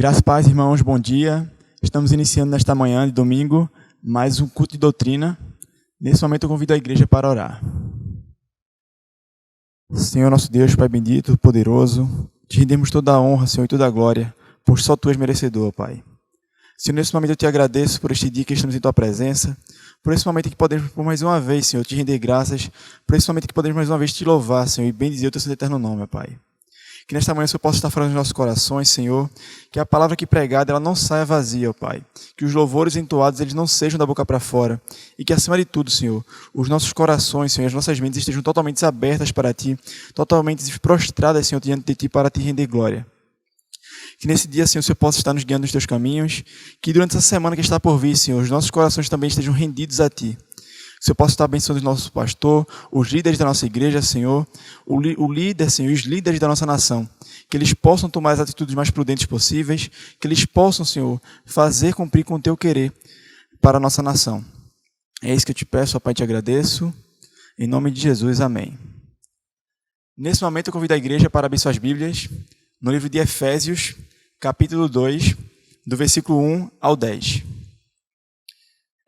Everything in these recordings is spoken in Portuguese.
Graças e paz, irmãos, bom dia. Estamos iniciando nesta manhã de domingo mais um culto de doutrina. Nesse momento eu convido a igreja para orar. Senhor nosso Deus, Pai bendito, poderoso, te rendemos toda a honra, Senhor, e toda a glória, pois só Tu és merecedor, Pai. Senhor, nesse momento eu te agradeço por este dia que estamos em Tua presença, por esse momento que podemos, por mais uma vez, Senhor, te render graças, por esse momento que podemos mais uma vez te louvar, Senhor, e bendizer o Teu santo eterno nome, Pai. Que nesta manhã o Senhor possa estar falando nos nossos corações, Senhor, que a palavra aqui pregada ela não saia vazia, ó Pai. Que os louvores entoados eles não sejam da boca para fora. E que, acima de tudo, Senhor, os nossos corações, Senhor, as nossas mentes estejam totalmente abertas para Ti, totalmente prostradas, Senhor, diante de Ti para Te render glória. Que nesse dia, Senhor, o Senhor possa estar nos guiando nos Teus caminhos. Que durante essa semana que está por vir, Senhor, os nossos corações também estejam rendidos a Ti. Que o Senhor possa estar abençoando o nosso pastor, os líderes da nossa igreja, Senhor, o líder, Senhor, e os líderes da nossa nação. Que eles possam tomar as atitudes mais prudentes possíveis, que eles possam, Senhor, fazer cumprir com o Teu querer para a nossa nação. É isso que eu te peço, ó Pai, te agradeço. Em nome de Jesus, amém. Nesse momento eu convido a igreja para abrir suas Bíblias no livro de Efésios, capítulo 2, do versículo 1 ao 10.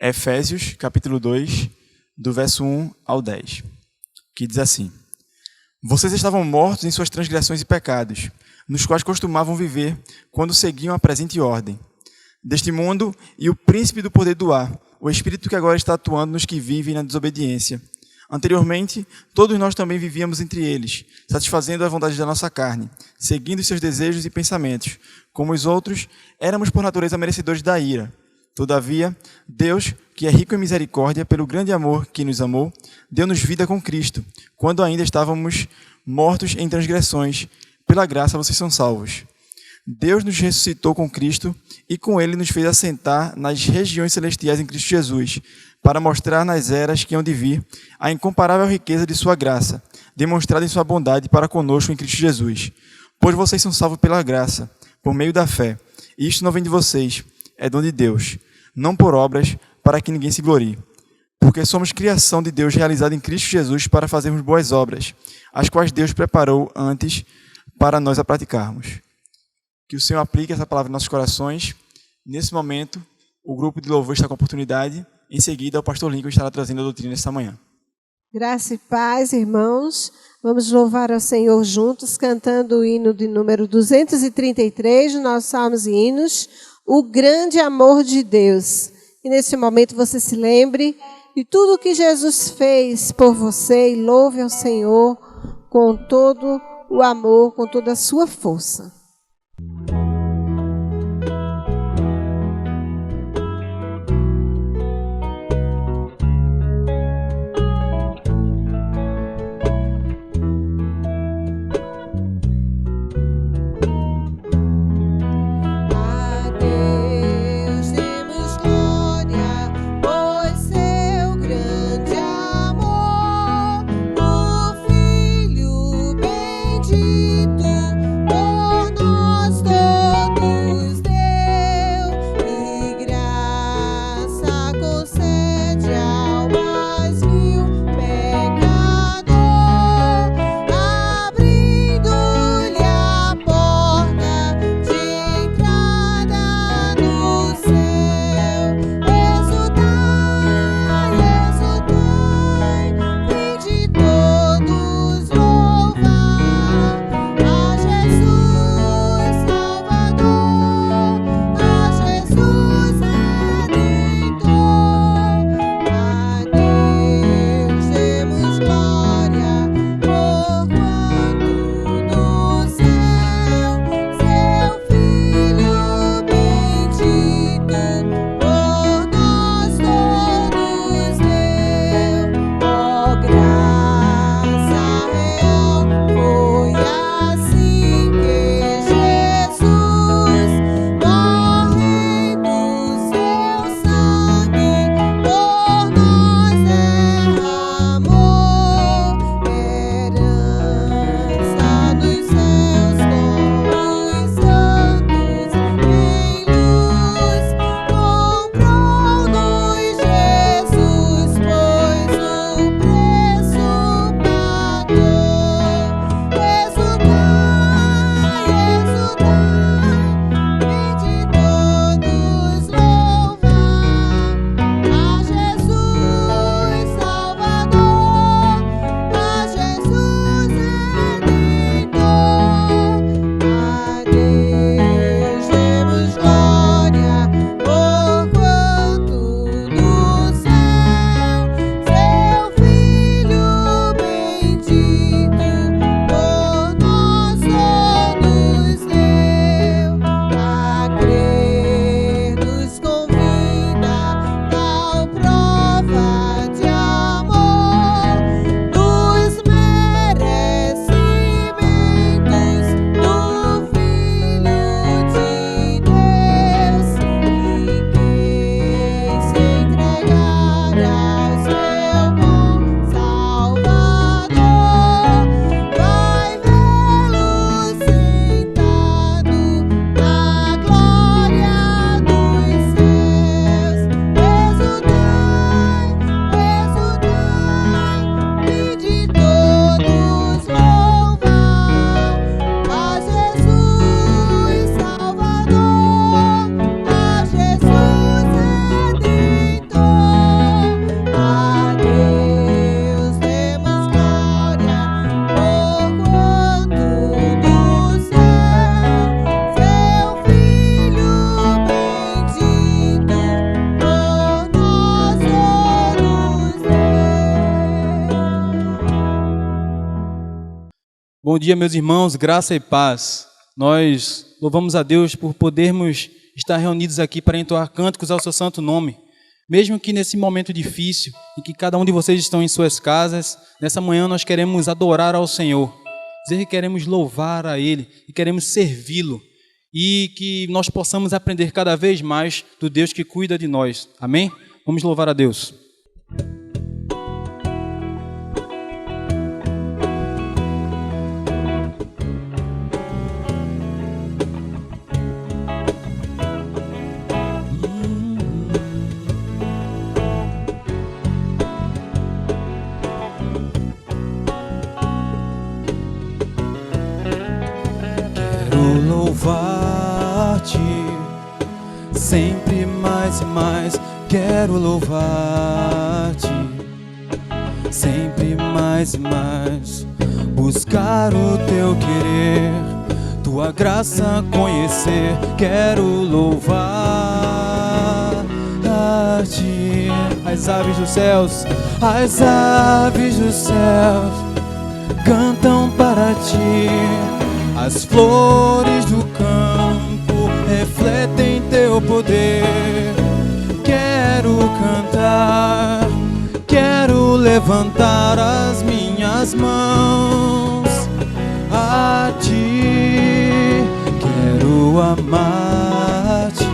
Efésios, capítulo 2, do verso 1 ao 10, que diz assim: Vocês estavam mortos em suas transgressões e pecados, nos quais costumavam viver quando seguiam a presente ordem deste mundo e o príncipe do poder do ar, o espírito que agora está atuando nos que vivem na desobediência. Anteriormente, todos nós também vivíamos entre eles, satisfazendo a vontade da nossa carne, seguindo seus desejos e pensamentos. Como os outros, éramos por natureza merecedores da ira. Todavia, Deus, que é rico em misericórdia, pelo grande amor que nos amou, deu-nos vida com Cristo, quando ainda estávamos mortos em transgressões. Pela graça vocês são salvos. Deus nos ressuscitou com Cristo e com Ele nos fez assentar nas regiões celestiais em Cristo Jesus, para mostrar nas eras que hão de vir a incomparável riqueza de sua graça, demonstrada em sua bondade para conosco em Cristo Jesus. Pois vocês são salvos pela graça, por meio da fé. E isto não vem de vocês, é dom de Deus, não por obras, para que ninguém se glorie. Porque somos criação de Deus realizada em Cristo Jesus para fazermos boas obras, as quais Deus preparou antes para nós a praticarmos. Que o Senhor aplique essa palavra em nossos corações. Nesse momento, o grupo de louvor está com a oportunidade. Em seguida, o pastor Lincoln estará trazendo a doutrina esta manhã. Graça e paz, irmãos. Vamos louvar ao Senhor juntos, cantando o hino de número 233 do nosso Salmos e Hinos, o grande amor de Deus. E nesse momento você se lembre de tudo o que Jesus fez por você e louve ao Senhor com todo o amor, com toda a sua força. Bendito, Bom dia, meus irmãos, graça e paz. Nós louvamos a Deus por podermos estar reunidos aqui para entoar cânticos ao seu santo nome. Mesmo que nesse momento difícil, em que cada um de vocês estão em suas casas, nessa manhã nós queremos adorar ao Senhor, dizer que queremos louvar a Ele e queremos servi-lo, e que nós possamos aprender cada vez mais do Deus que cuida de nós. Amém? Vamos louvar a Deus. Louvar-te sempre mais e mais, quero louvar-te sempre mais e mais, buscar o teu querer, tua graça conhecer, quero louvar-te. As aves dos céus cantam para ti. As flores do campo refletem teu poder. Quero cantar, quero levantar as minhas mãos a ti. Quero amar-te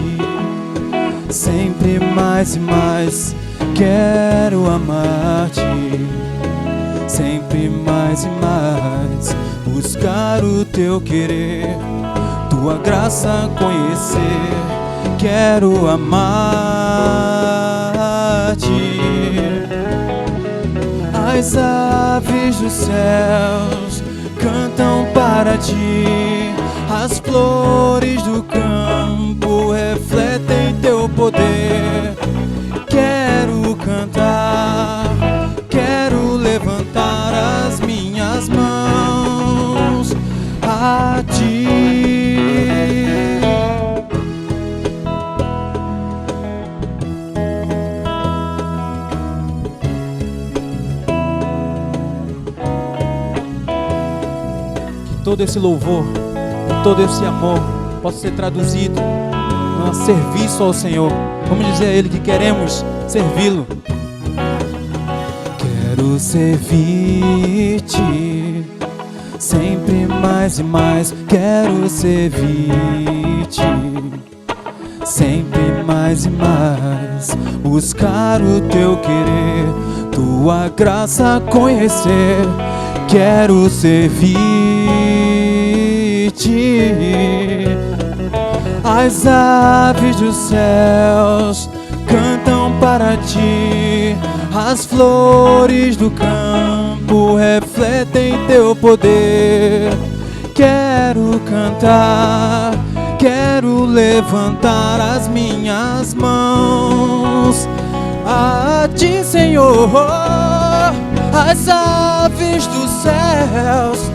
sempre mais e mais. Quero amar-te sempre mais e mais, buscar o teu querer, tua graça conhecer. Quero amar-te. As aves dos céus cantam para ti. As flores do campo refletem teu poder. Quero cantar, quero levantar as minhas mãos a ti. Que todo esse louvor, todo esse amor possa ser traduzido no serviço ao Senhor. Vamos dizer a Ele que queremos servi-lo. Quero servir-te sempre mais e mais. Quero servir-te sempre mais e mais, buscar o teu querer, tua graça conhecer. Quero servir-te. As aves dos céus cantam para ti. As flores do campo refletem teu poder. Quero cantar, quero levantar as minhas mãos a ti, Senhor. As aves dos céus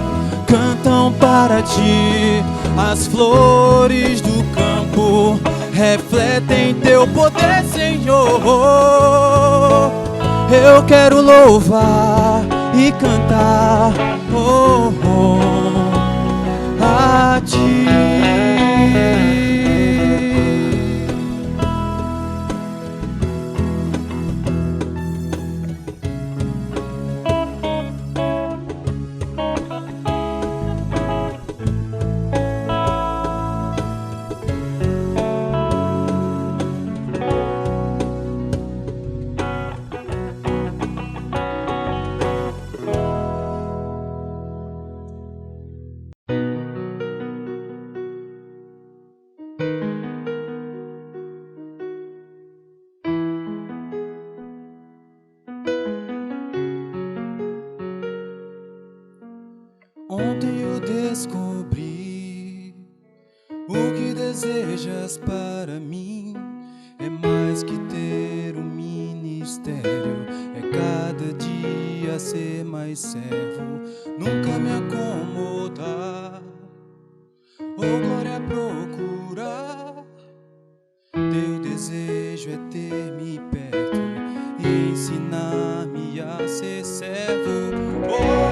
cantam para ti. As flores do campo refletem teu poder, Senhor. Eu quero louvar e cantar a ti. Ontem eu descobri o que desejas para mim. É mais que ter um ministério, é cada dia ser mais servo, nunca me acomodar. Oh, glória, procurar. Teu desejo é ter-me perto e ensinar-me a ser servo. Hoje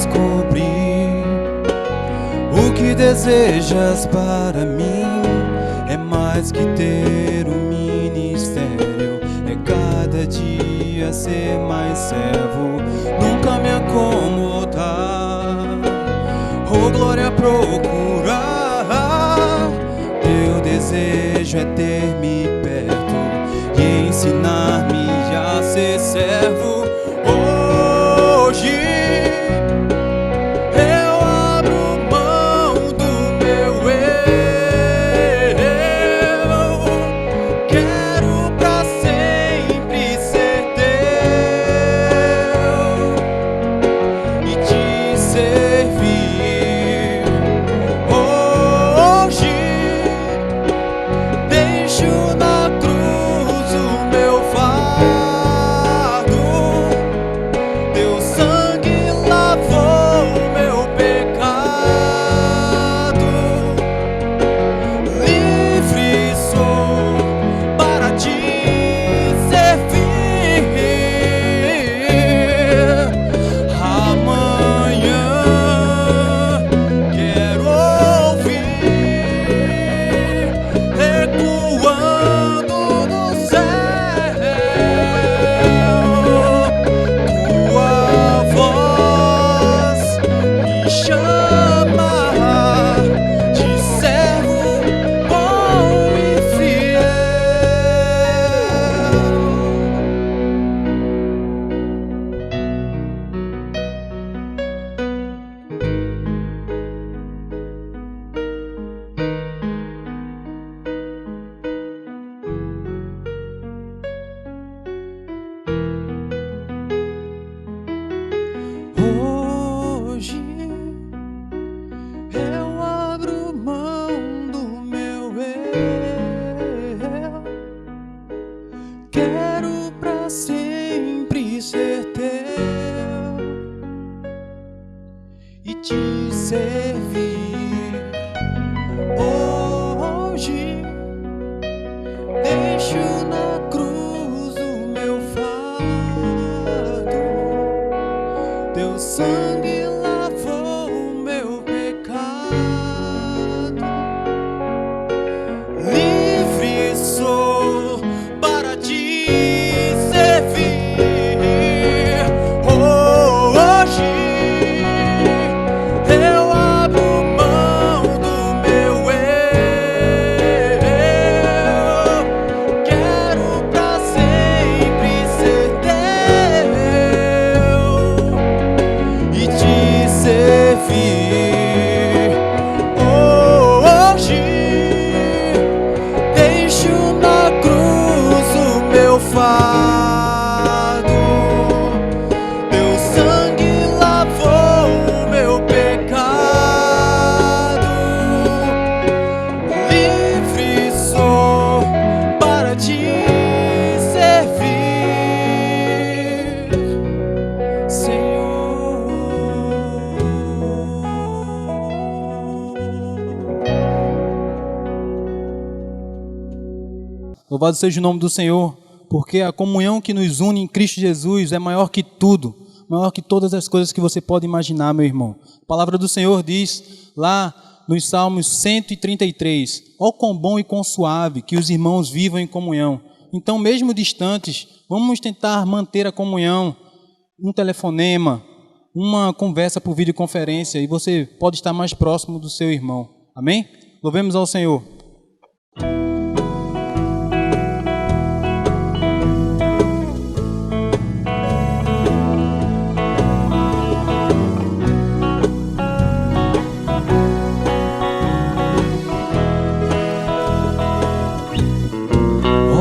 descobri o que desejas para mim. É mais que ter um ministério, é cada dia ser mais servo, nunca me acomodar, oh glória procurar. Teu desejo é ter-me perto e ensinar-me a ser servo. Hoje eu abro mão do meu eu, quero pra sempre ser teu e te servir. Hoje deixo na cruz o meu fardo, teu sangue lavou meu pecado. Livre sou para te servir. Amanhã quero ouvir ecoando do céu tua voz me chama de servo bom e fiel. Hoje eu abro mão do meu eu, quero pra sempre ser teu e te servir. Hoje deixo na cruz o meu fardo, teu sangue lavou meu pecado. Livre sou para te servir. Hoje eu abro mão do meu eu, quero pra sempre ser teu e te servir. Hoje deixo na cruz o meu fardo, teu sangue lavou meu pecado. Livre sou para te servir, Senhor. Louvado seja o nome do Senhor, porque a comunhão que nos une em Cristo Jesus é maior que tudo, maior que todas as coisas que você pode imaginar, meu irmão. A palavra do Senhor diz lá nos Salmos 133, ó quão bom e quão suave que os irmãos vivam em comunhão. Então, mesmo distantes, vamos tentar manter a comunhão, um telefonema, uma conversa por videoconferência, e você pode estar mais próximo do seu irmão. Amém? Louvemos ao Senhor.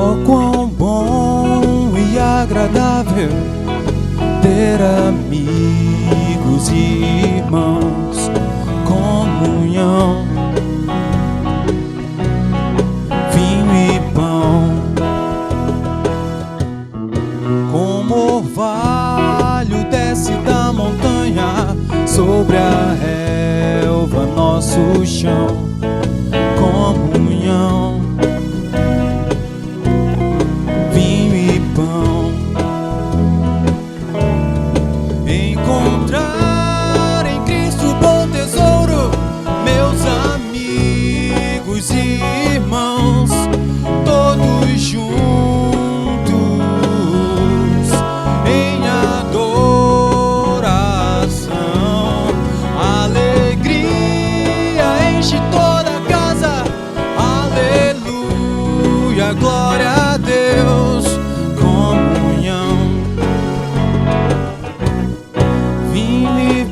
Oh, quão bom e agradável ter amigos e irmãos, comunhão, vinho e pão, como orvalho desce da montanha sobre a relva nosso chão, comunhão, vinho e pão, encontrar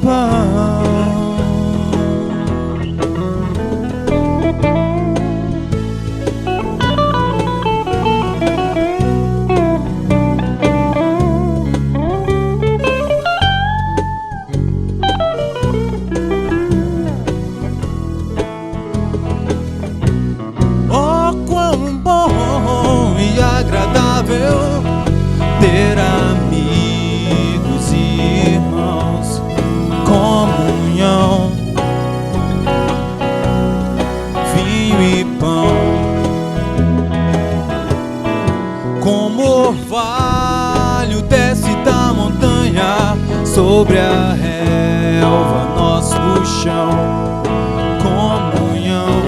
pão. Oh, quão bom e agradável ter amigos e irmãos, comunhão, vinho e pão, como orvalho desce da montanha sobre a relva nosso chão, comunhão,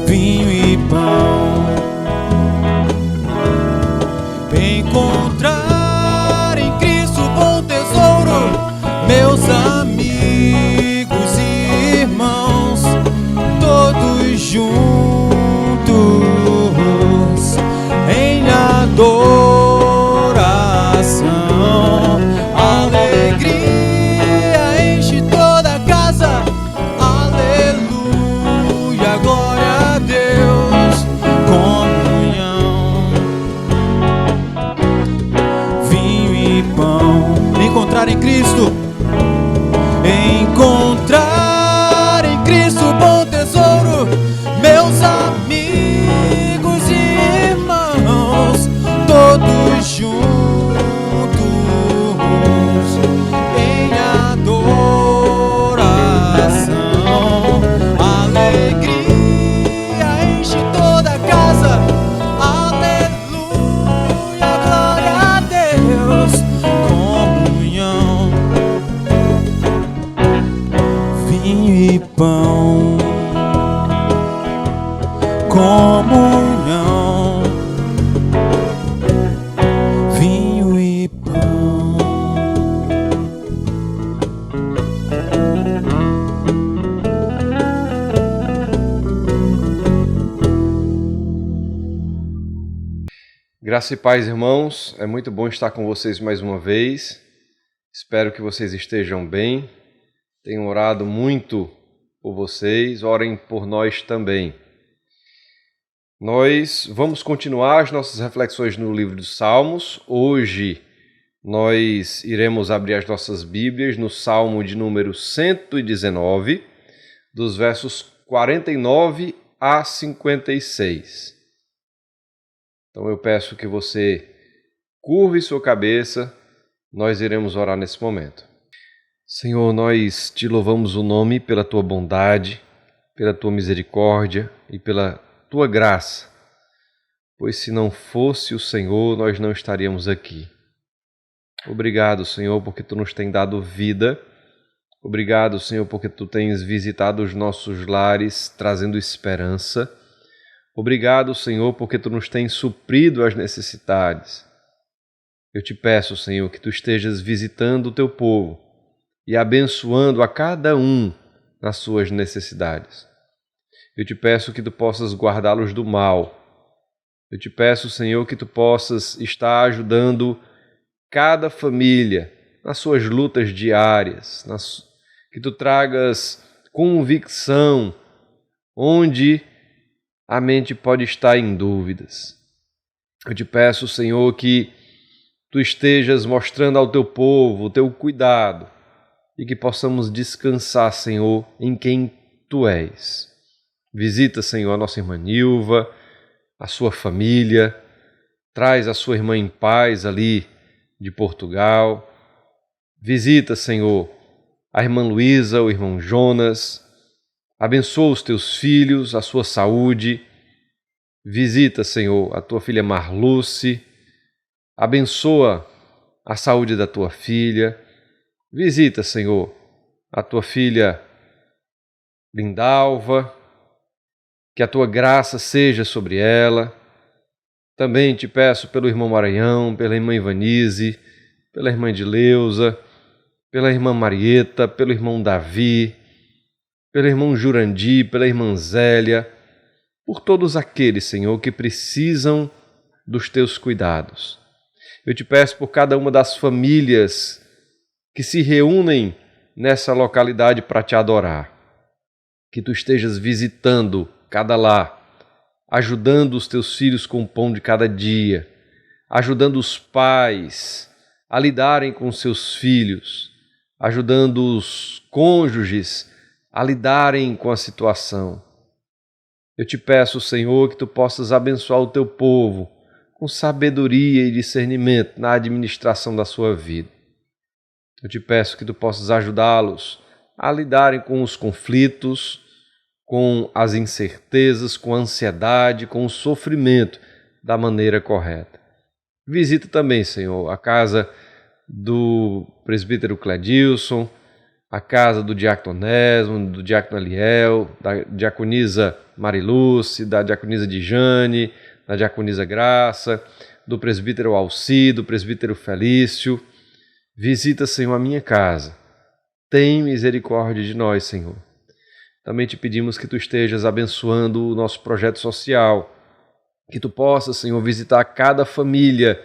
vinho e pão. Encontrar em Cristo bom tesouro, meus amigos e irmãos, todos juntos em adoração. Alegria enche toda a casa, aleluia, glória a Deus. Encontrar em Cristo, encontrar em Cristo bom tesouro, meus amigos e irmãos, todos juntos em adoração. Alegria enche toda a casa, aleluia, glória a Deus. Vinho e pão, comunhão, vinho e pão. Graça e paz, irmãos. É muito bom estar com vocês mais uma vez. Espero que vocês estejam bem. Tenho orado muito por vocês, orem por nós também. Nós vamos continuar as nossas reflexões no livro dos Salmos. Hoje nós iremos abrir as nossas Bíblias no Salmo de número 119, dos versos 49 a 56. Então eu peço que você curve sua cabeça, nós iremos orar nesse momento. Senhor, nós te louvamos o nome pela tua bondade, pela tua misericórdia e pela tua graça, pois se não fosse o Senhor, nós não estaríamos aqui. Obrigado, Senhor, porque tu nos tem dado vida. Obrigado, Senhor, porque tu tens visitado os nossos lares, trazendo esperança. Obrigado, Senhor, porque tu nos tens suprido as necessidades. Eu te peço, Senhor, que tu estejas visitando o teu povo e abençoando a cada um nas suas necessidades. Eu te peço que tu possas guardá-los do mal. Eu te peço, Senhor, que tu possas estar ajudando cada família nas suas lutas diárias, que tu tragas convicção onde a mente pode estar em dúvidas. Eu te peço, Senhor, que tu estejas mostrando ao teu povo o teu cuidado e que possamos descansar, Senhor, em quem tu és. Visita, Senhor, a nossa irmã Nilva, a sua família, traz a sua irmã em paz ali de Portugal. Visita, Senhor, a irmã Luísa, o irmão Jonas. Abençoa os teus filhos, a sua saúde. Visita, Senhor, a tua filha Marluce. Abençoa a saúde da tua filha. Visita, Senhor, a tua filha Lindalva. Que a tua graça seja sobre ela. Também te peço pelo irmão Maranhão, pela irmã Ivanise, pela irmã Edileuza, pela irmã Marieta, pelo irmão Davi, pelo irmão Jurandir, pela irmã Zélia, por todos aqueles, Senhor, que precisam dos teus cuidados. Eu te peço por cada uma das famílias que se reúnem nessa localidade para te adorar. Que tu estejas visitando cada lar, ajudando os teus filhos com o pão de cada dia, ajudando os pais a lidarem com seus filhos, ajudando os cônjuges a lidarem com a situação. Eu te peço, Senhor, que tu possas abençoar o teu povo com sabedoria e discernimento na administração da sua vida. Eu te peço que tu possas ajudá-los a lidarem com os conflitos, com as incertezas, com a ansiedade, com o sofrimento da maneira correta. Visita também, Senhor, a casa do presbítero Cledilson, a casa do diácono Onésimo, do diácono Eliel, da diaconisa Mariluce, da diaconisa Dijane, da diaconisa Graça, do presbítero Alci, do presbítero Felício. Visita, Senhor, a minha casa. Tem misericórdia de nós, Senhor. Também te pedimos que tu estejas abençoando o nosso projeto social, que tu possas, Senhor, visitar cada família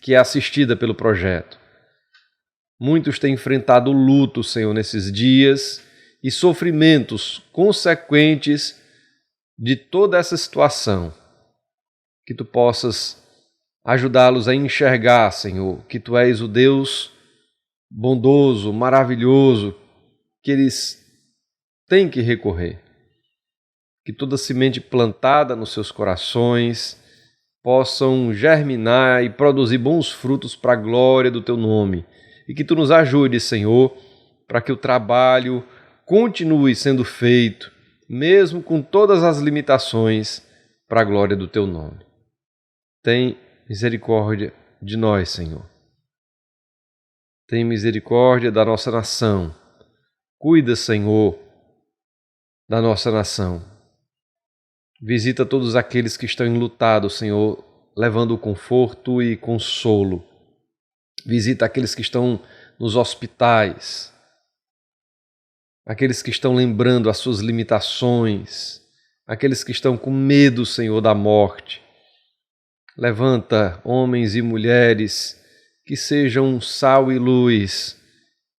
que é assistida pelo projeto. Muitos têm enfrentado luto, Senhor, nesses dias e sofrimentos consequentes de toda essa situação. Que tu possas ajudá-los a enxergar, Senhor, que tu és o Deus bondoso, maravilhoso, que eles têm que recorrer. Que toda semente plantada nos seus corações possam germinar e produzir bons frutos para a glória do teu nome. E que tu nos ajude, Senhor, para que o trabalho continue sendo feito, mesmo com todas as limitações, para a glória do teu nome. Tem misericórdia de nós, Senhor. Tem misericórdia da nossa nação. Cuida, Senhor, da nossa nação. Visita todos aqueles que estão enlutados, Senhor, levando conforto e consolo. Visita aqueles que estão nos hospitais, aqueles que estão lembrando as suas limitações, aqueles que estão com medo, Senhor, da morte. Levanta homens e mulheres que sejam sal e luz,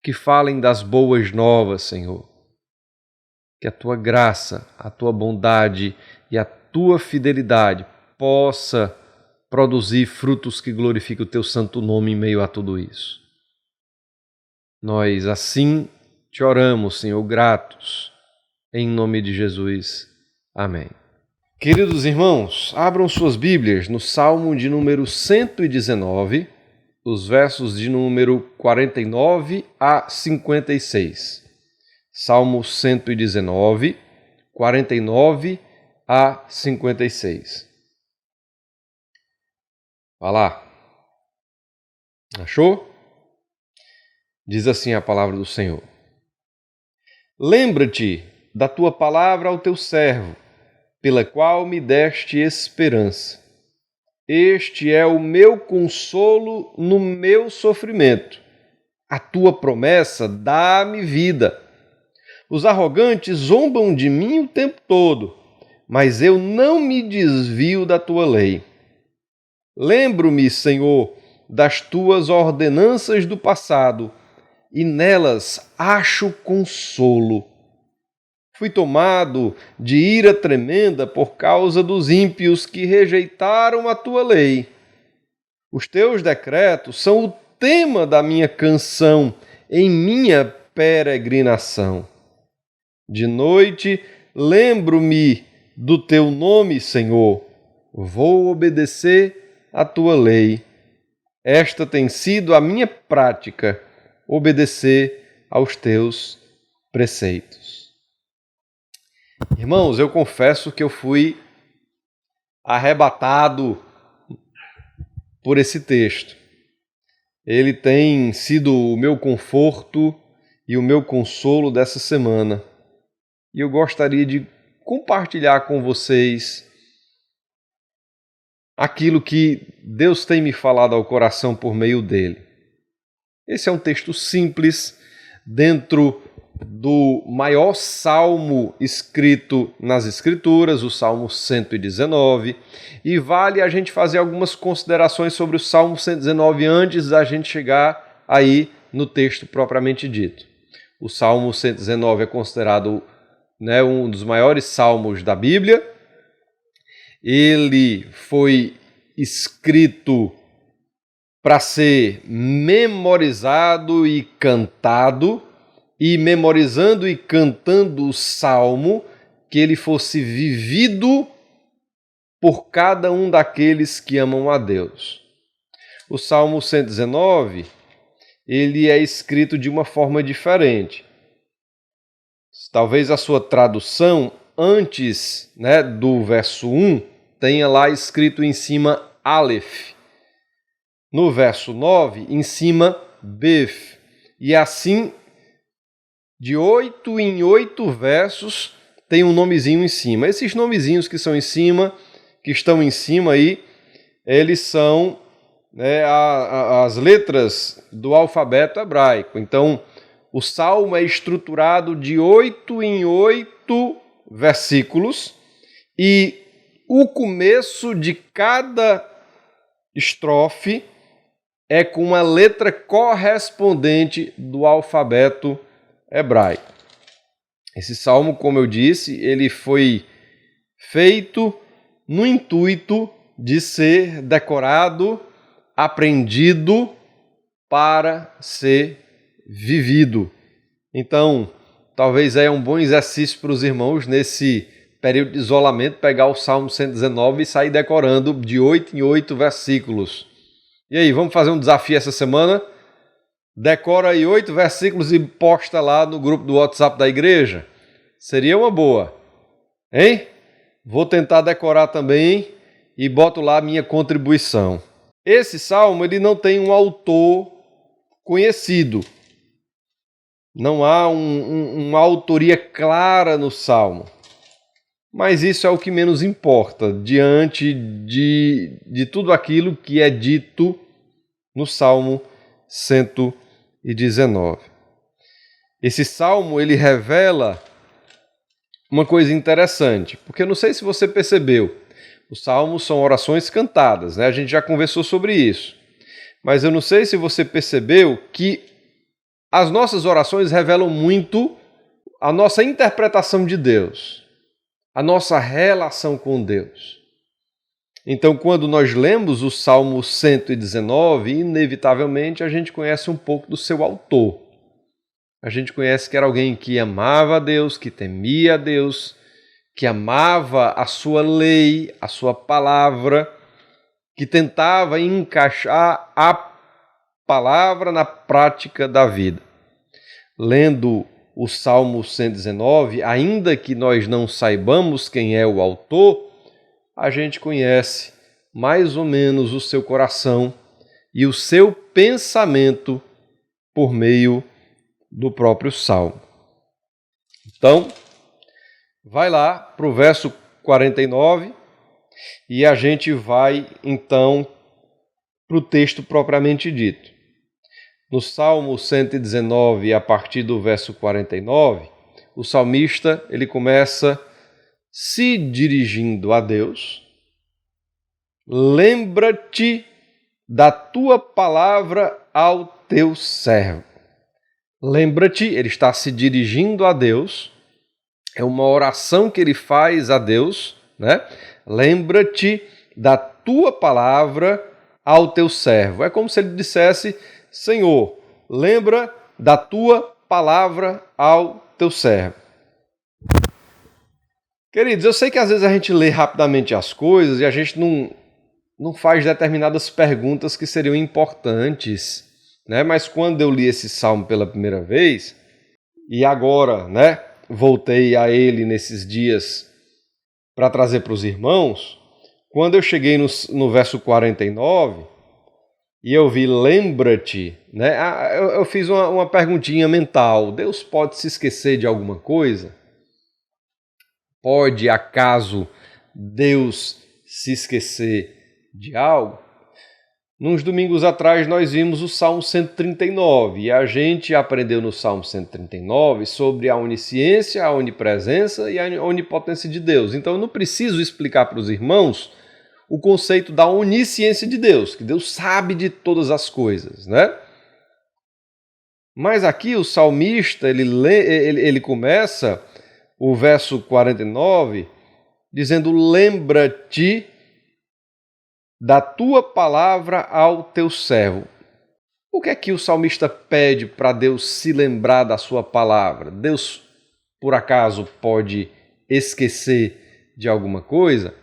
que falem das boas novas, Senhor. Que a tua graça, a tua bondade e a tua fidelidade possa produzir frutos que glorifiquem o teu santo nome em meio a tudo isso. Nós assim te oramos, Senhor, gratos, em nome de Jesus. Amém. Queridos irmãos, abram suas Bíblias no Salmo de número 119, os versos de número 49 a 56. Salmo 119, 49 a 56. Vá lá. Achou? Diz assim a palavra do Senhor. Lembra-te da tua palavra ao teu servo, pela qual me deste esperança. Este é o meu consolo no meu sofrimento. A tua promessa dá-me vida. Os arrogantes zombam de mim o tempo todo, mas eu não me desvio da tua lei. Lembro-me, Senhor, das tuas ordenanças do passado, e nelas acho consolo. Fui tomado de ira tremenda por causa dos ímpios que rejeitaram a tua lei. Os teus decretos são o tema da minha canção em minha peregrinação. De noite lembro-me do teu nome, Senhor. Vou obedecer a tua lei. Esta tem sido a minha prática, obedecer aos teus preceitos. Irmãos, eu confesso que eu fui arrebatado por esse texto. Ele tem sido o meu conforto e o meu consolo dessa semana. E eu gostaria de compartilhar com vocês aquilo que Deus tem me falado ao coração por meio dele. Esse é um texto simples dentro do maior salmo escrito nas Escrituras, o Salmo 119, e vale a gente fazer algumas considerações sobre o Salmo 119 antes da gente chegar aí no texto propriamente dito. O Salmo 119 é considerado, né, um dos maiores salmos da Bíblia. Ele foi escrito para ser memorizado e cantado, e memorizando e cantando o salmo, que ele fosse vivido por cada um daqueles que amam a Deus. O Salmo 119, ele é escrito de uma forma diferente. Talvez a sua tradução, antes, né, do verso 1, tenha lá escrito em cima Aleph. No verso 9, em cima Bef. E assim, de 8 em 8 versos, tem um nomezinho em cima. Esses nomezinhos que são em cima, que estão em cima aí, eles são, né, as letras do alfabeto hebraico. Então, o salmo é estruturado de 8 em 8 versículos e o começo de cada estrofe é com uma letra correspondente do alfabeto hebraico. Esse salmo, como eu disse, ele foi feito no intuito de ser decorado, aprendido para ser vivido. Então, talvez é um bom exercício para os irmãos nesse período de isolamento, pegar o Salmo 119 e sair decorando de 8 em 8 versículos. E aí, vamos fazer um desafio essa semana? Decora aí 8 versículos e posta lá no grupo do WhatsApp da igreja. Seria uma boa, hein? Vou tentar decorar também e boto lá a minha contribuição. Esse salmo, ele não tem um autor conhecido. Não há uma autoria clara no salmo. Mas isso é o que menos importa diante de tudo aquilo que é dito no Salmo 119. Esse salmo, ele revela uma coisa interessante, porque eu não sei se você percebeu, os salmos são orações cantadas, né? A gente já conversou sobre isso. Mas eu não sei se você percebeu que as nossas orações revelam muito a nossa interpretação de Deus, a nossa relação com Deus. Então, quando nós lemos o Salmo 119, inevitavelmente a gente conhece um pouco do seu autor. A gente conhece que era alguém que amava a Deus, que temia a Deus, que amava a sua lei, a sua palavra, que tentava encaixar a palavra na prática da vida. Lendo o Salmo 119, ainda que nós não saibamos quem é o autor, a gente conhece mais ou menos o seu coração e o seu pensamento por meio do próprio Salmo. Então, vai lá para o verso 49 e a gente vai, então, para o texto propriamente dito. No Salmo 119, a partir do verso 49, o salmista ele começa se dirigindo a Deus. Lembra-te da tua palavra ao teu servo. Lembra-te, ele está se dirigindo a Deus, é uma oração que ele faz a Deus, né? Lembra-te da tua palavra ao teu servo. É como se ele dissesse: Senhor, lembra da tua palavra ao teu servo. Queridos, eu sei que às vezes a gente lê rapidamente as coisas e a gente não faz determinadas perguntas que seriam importantes, né? Mas quando eu li esse salmo pela primeira vez, e agora, né, voltei a ele nesses dias para trazer para os irmãos, quando eu cheguei no verso 49, e eu vi lembra-te, né? Eu fiz uma perguntinha mental. Deus pode se esquecer de alguma coisa? Pode, acaso, Deus se esquecer de algo? Nos domingos atrás nós vimos o Salmo 139 e a gente aprendeu no Salmo 139 sobre a onisciência, a onipresença e a onipotência de Deus. Então eu não preciso explicar para os irmãos o conceito da onisciência de Deus, que Deus sabe de todas as coisas, né? Mas aqui o salmista, ele começa o verso 49 dizendo: lembra-te da tua palavra ao teu servo. O que é que o salmista pede para Deus se lembrar da sua palavra? Deus, por acaso, pode esquecer de alguma coisa?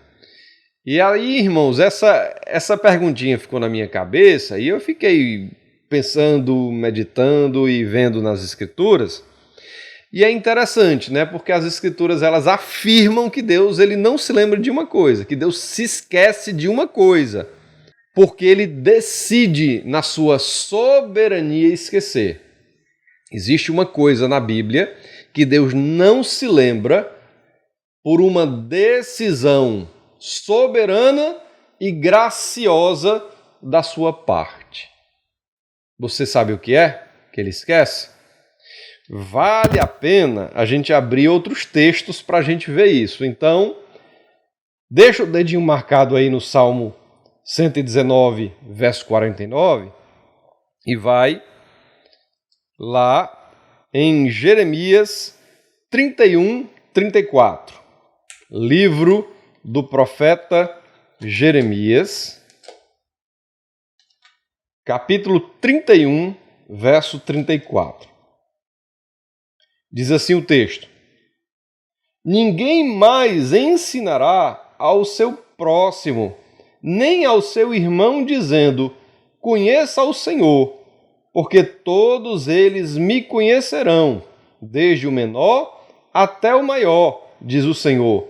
E aí, irmãos, essa perguntinha ficou na minha cabeça e eu fiquei pensando, meditando e vendo nas Escrituras. E é interessante, né? Porque as Escrituras, elas afirmam que Deus ele não se lembra de uma coisa, que Deus se esquece de uma coisa, porque ele decide na sua soberania esquecer. Existe uma coisa na Bíblia que Deus não se lembra por uma decisão soberana e graciosa da sua parte. Você sabe o que é que ele esquece? Vale a pena a gente abrir outros textos para a gente ver isso. Então, deixa o dedinho marcado aí no Salmo 119, verso 49, e vai lá em Jeremias 31, 34. Livro do profeta Jeremias, capítulo 31, verso 34. Diz assim o texto: ninguém mais ensinará ao seu próximo, nem ao seu irmão, dizendo: conheça o Senhor, porque todos eles me conhecerão, desde o menor até o maior, diz o Senhor.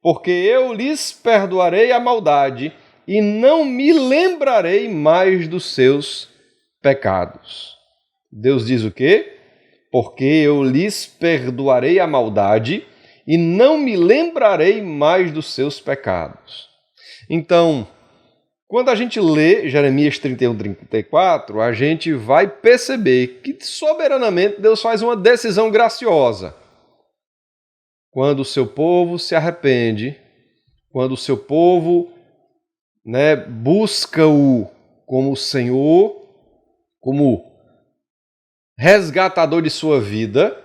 Porque eu lhes perdoarei a maldade e não me lembrarei mais dos seus pecados. Deus diz o quê? Porque eu lhes perdoarei a maldade e não me lembrarei mais dos seus pecados. Então, quando a gente lê Jeremias 31, 34, a gente vai perceber que soberanamente Deus faz uma decisão graciosa. Quando o seu povo se arrepende, quando o seu povo busca-o como Senhor, como resgatador de sua vida,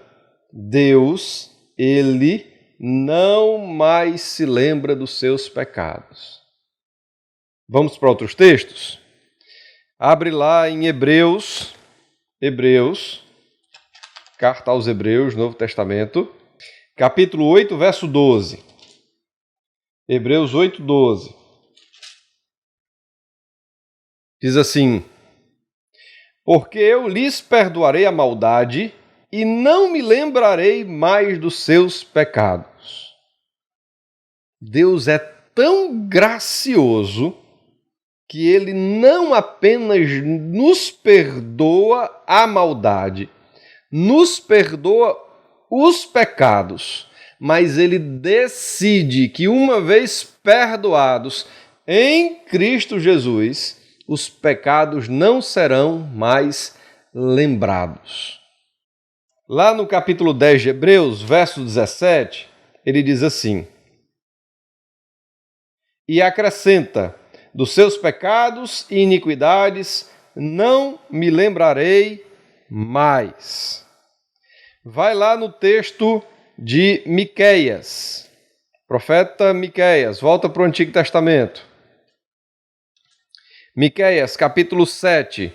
Deus, ele não mais se lembra dos seus pecados. Vamos para outros textos? Abre lá em Hebreus, carta aos Hebreus, Novo Testamento, capítulo 8, verso 12. Hebreus 8, 12. Diz assim: porque eu lhes perdoarei a maldade e não me lembrarei mais dos seus pecados. Deus é tão gracioso que ele não apenas nos perdoa a maldade, nos perdoa os pecados, mas ele decide que, uma vez perdoados em Cristo Jesus, os pecados não serão mais lembrados. Lá no capítulo 10 de Hebreus, verso 17, ele diz assim: e acrescenta: dos seus pecados e iniquidades não me lembrarei mais. Vai lá no texto de Miqueias, profeta Miqueias, volta para o Antigo Testamento. Miqueias, capítulo 7,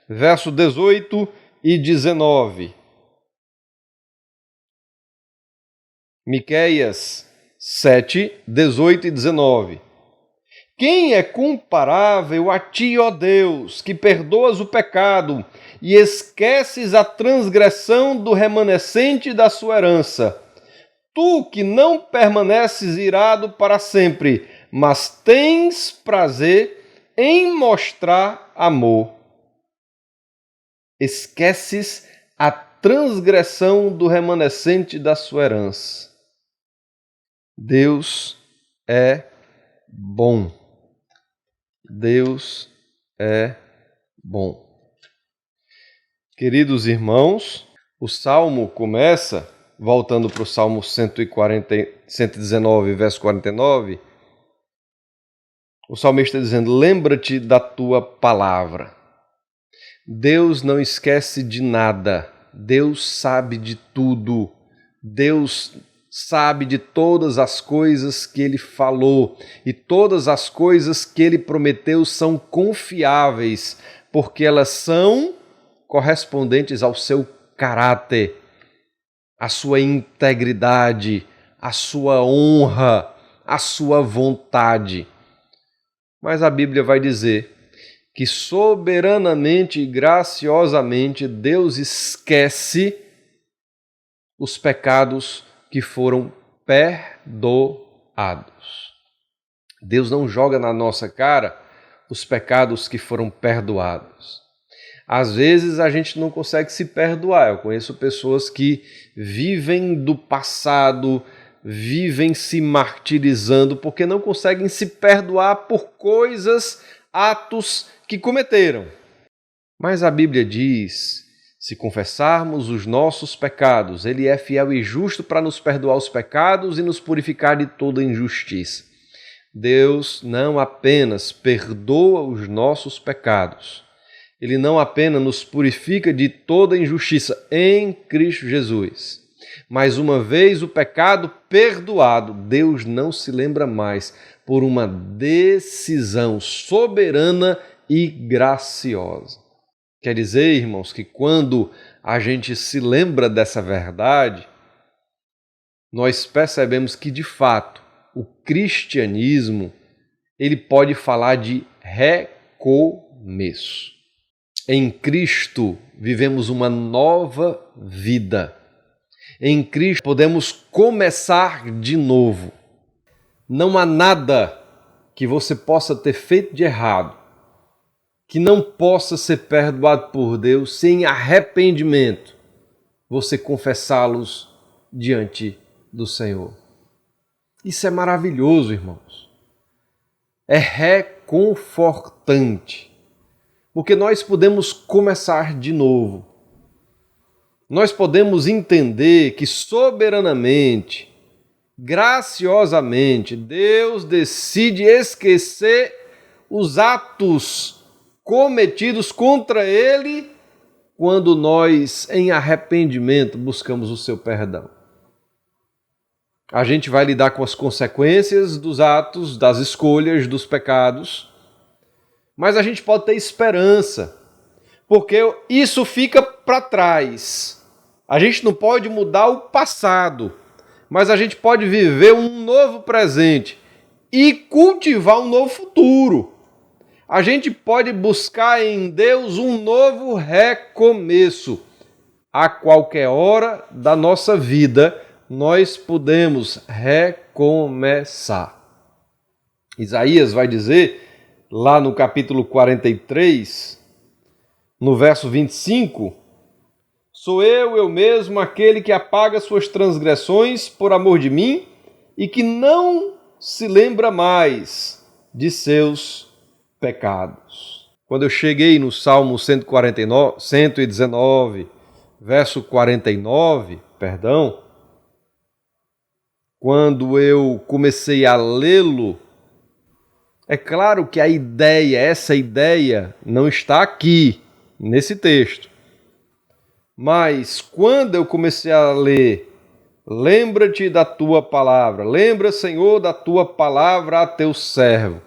verso 18 e 19. Miqueias 7, 18 e 19. Quem é comparável a ti, ó Deus, que perdoas o pecado e esqueces a transgressão do remanescente da sua herança? Tu que não permaneces irado para sempre, mas tens prazer em mostrar amor. Esqueces a transgressão do remanescente da sua herança. Deus é bom. Deus é bom. Queridos irmãos, o Salmo começa, voltando para o Salmo 119, verso 49, o salmista está dizendo: lembra-te da tua palavra. Deus não esquece de nada. Deus sabe de tudo. Deus sabe de todas as coisas que Ele falou, e todas as coisas que Ele prometeu são confiáveis, porque elas são correspondentes ao seu caráter, à sua integridade, à sua honra, à sua vontade. Mas a Bíblia vai dizer que soberanamente e graciosamente Deus esquece os pecados que foram perdoados. Deus não joga na nossa cara os pecados que foram perdoados. Às vezes a gente não consegue se perdoar. Eu conheço pessoas que vivem do passado, vivem se martirizando porque não conseguem se perdoar por coisas, atos que cometeram. Mas a Bíblia diz: se confessarmos os nossos pecados, Ele é fiel e justo para nos perdoar os pecados e nos purificar de toda injustiça. Deus não apenas perdoa os nossos pecados, Ele não apenas nos purifica de toda injustiça em Cristo Jesus, mas uma vez o pecado perdoado, Deus não se lembra mais, por uma decisão soberana e graciosa. Quer dizer, irmãos, que quando a gente se lembra dessa verdade, nós percebemos que, de fato, o cristianismo ele pode falar de recomeço. Em Cristo vivemos uma nova vida. Em Cristo podemos começar de novo. Não há nada que você possa ter feito de errado que não possa ser perdoado por Deus sem arrependimento, você confessá-los diante do Senhor. Isso é maravilhoso, irmãos. É reconfortante, porque nós podemos começar de novo. Nós podemos entender que soberanamente, graciosamente, Deus decide esquecer os atos cometidos contra Ele quando nós, em arrependimento, buscamos o seu perdão. A gente vai lidar com as consequências dos atos, das escolhas, dos pecados, mas a gente pode ter esperança, porque isso fica para trás. A gente não pode mudar o passado, mas a gente pode viver um novo presente e cultivar um novo futuro. A gente pode buscar em Deus um novo recomeço. A qualquer hora da nossa vida, nós podemos recomeçar. Isaías vai dizer, lá no capítulo 43, no verso 25, sou eu mesmo, aquele que apaga suas transgressões por amor de mim e que não se lembra mais de seus pecados. Quando eu cheguei no Salmo 119, verso 49, quando eu comecei a lê-lo, é claro que essa ideia não está aqui, nesse texto. Mas quando eu comecei a ler, lembra-te da tua palavra, lembra, Senhor, da tua palavra a teu servo.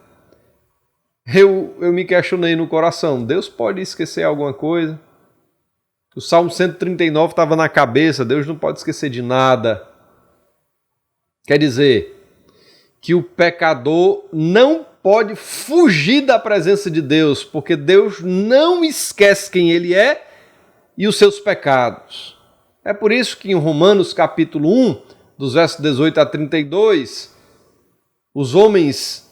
Eu me questionei no coração, Deus pode esquecer alguma coisa? O Salmo 139 estava na cabeça, Deus não pode esquecer de nada. Quer dizer, que o pecador não pode fugir da presença de Deus, porque Deus não esquece quem Ele é e os seus pecados. É por isso que em Romanos capítulo 1, dos versos 18 a 32, os homens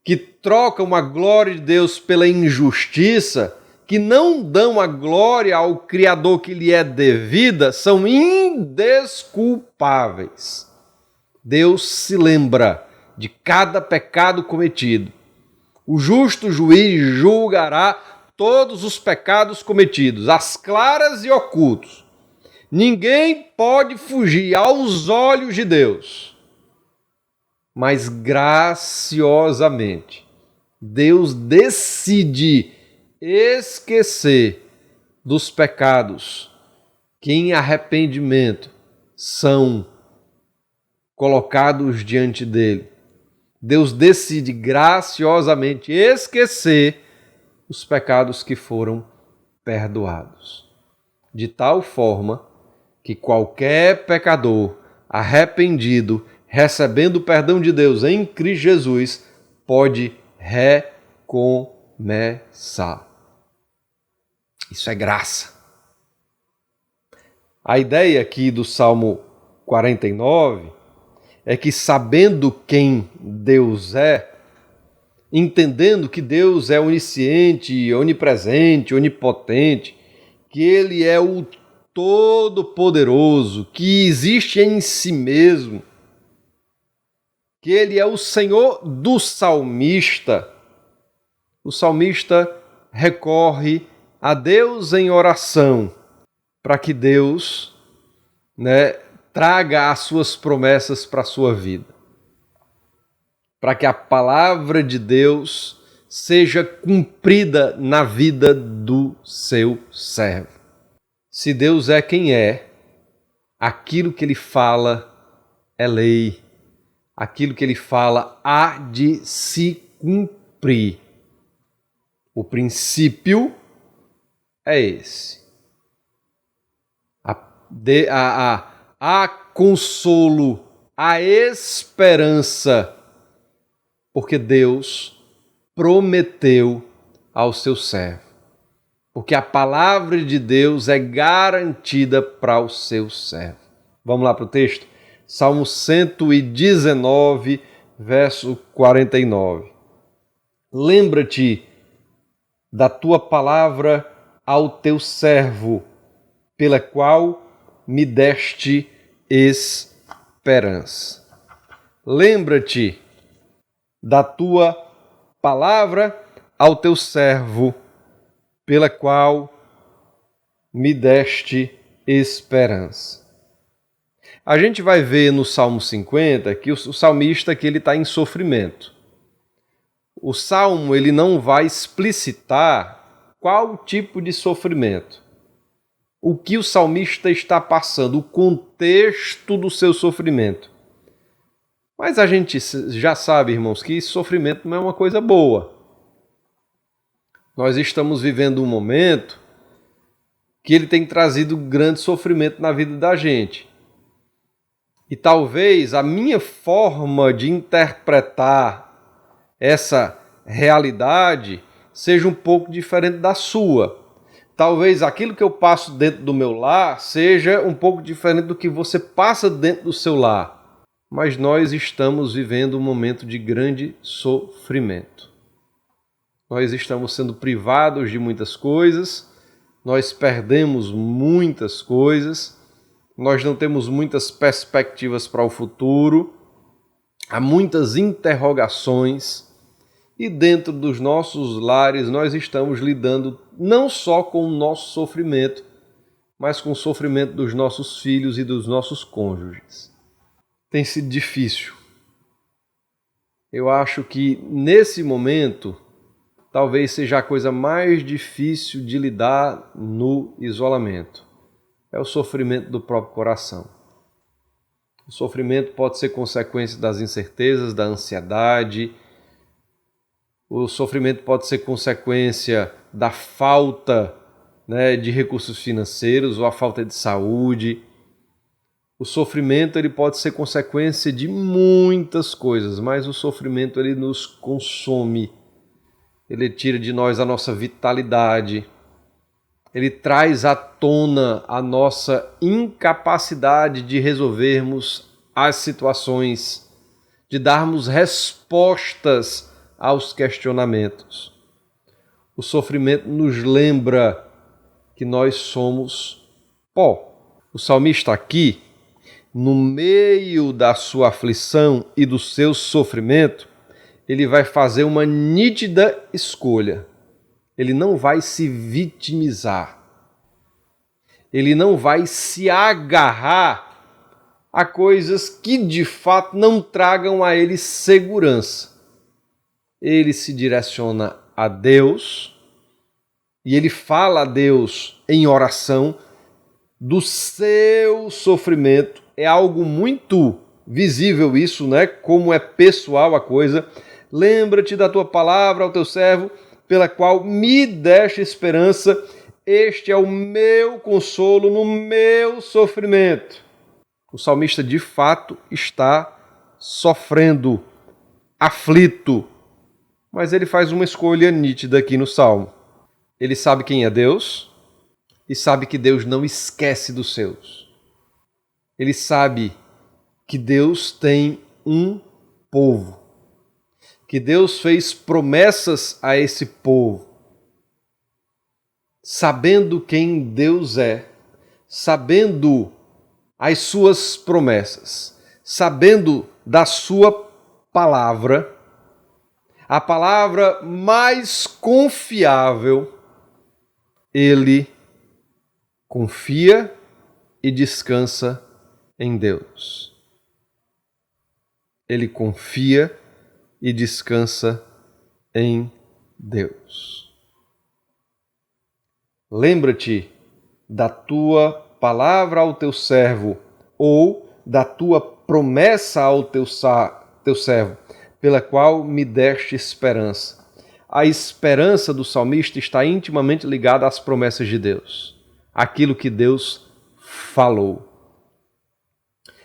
que trocam a glória de Deus pela injustiça, que não dão a glória ao Criador que lhe é devida, são indesculpáveis. Deus se lembra de cada pecado cometido. O justo juiz julgará todos os pecados cometidos, às claras e ocultos. Ninguém pode fugir aos olhos de Deus. Mas graciosamente, Deus decide esquecer dos pecados que em arrependimento são colocados diante dele, Deus decide graciosamente esquecer os pecados que foram perdoados. De tal forma que qualquer pecador arrependido, recebendo o perdão de Deus em Cristo Jesus, pode recomeçar. Isso é graça. A ideia aqui do Salmo 49 é que, sabendo quem Deus é, entendendo que Deus é onisciente, onipresente, onipotente, que Ele é o Todo-Poderoso, que existe em si mesmo, que Ele é o Senhor do salmista, o salmista recorre a Deus em oração para que Deus, traga as suas promessas para a sua vida, para que a palavra de Deus seja cumprida na vida do seu servo. Se Deus é quem é, aquilo que Ele fala é lei, aquilo que Ele fala há de se cumprir. O princípio é esse. Há consolo, há esperança, porque Deus prometeu ao seu servo. Porque a palavra de Deus é garantida para o seu servo. Vamos lá para o texto? Salmo 119, verso 49. Lembra-te da tua palavra ao teu servo, pela qual me deste esperança. Lembra-te da tua palavra ao teu servo, pela qual me deste esperança. A gente vai ver no Salmo 50 que o salmista que ele está em sofrimento. O Salmo ele não vai explicitar qual tipo de sofrimento. O que o salmista está passando, o contexto do seu sofrimento. Mas a gente já sabe, irmãos, que sofrimento não é uma coisa boa. Nós estamos vivendo um momento que ele tem trazido grande sofrimento na vida da gente. E talvez a minha forma de interpretar essa realidade seja um pouco diferente da sua. Talvez aquilo que eu passo dentro do meu lar seja um pouco diferente do que você passa dentro do seu lar. Mas nós estamos vivendo um momento de grande sofrimento. Nós estamos sendo privados de muitas coisas, nós perdemos muitas coisas, nós não temos muitas perspectivas para o futuro, há muitas interrogações. E dentro dos nossos lares nós estamos lidando não só com o nosso sofrimento, mas com o sofrimento dos nossos filhos e dos nossos cônjuges. Tem sido difícil. Eu acho que nesse momento talvez seja a coisa mais difícil de lidar no isolamento. É o sofrimento do próprio coração. O sofrimento pode ser consequência das incertezas, da ansiedade. O sofrimento pode ser consequência da falta, de recursos financeiros ou a falta de saúde. O sofrimento ele pode ser consequência de muitas coisas, mas o sofrimento ele nos consome. Ele tira de nós a nossa vitalidade. Ele traz à tona a nossa incapacidade de resolvermos as situações, de darmos respostas aos questionamentos. O sofrimento nos lembra que nós somos pó. O salmista aqui, no meio da sua aflição e do seu sofrimento, ele vai fazer uma nítida escolha. Ele não vai se vitimizar. Ele não vai se agarrar a coisas que de fato não tragam a ele segurança. Ele se direciona a Deus e ele fala a Deus em oração do seu sofrimento. É algo muito visível isso, né? Como é pessoal a coisa. Lembra-te da tua palavra ao teu servo, pela qual me deste esperança. Este é o meu consolo no meu sofrimento. O salmista de fato está sofrendo, aflito, mas ele faz uma escolha nítida aqui no Salmo. Ele sabe quem é Deus e sabe que Deus não esquece dos seus. Ele sabe que Deus tem um povo, que Deus fez promessas a esse povo. Sabendo quem Deus é, sabendo as suas promessas, sabendo da sua palavra, a palavra mais confiável, ele confia e descansa em Deus. Ele confia e descansa em Deus. Lembra-te da tua palavra ao teu servo, ou da tua promessa ao teu servo, pela qual me deste esperança. A esperança do salmista está intimamente ligada às promessas de Deus, aquilo que Deus falou.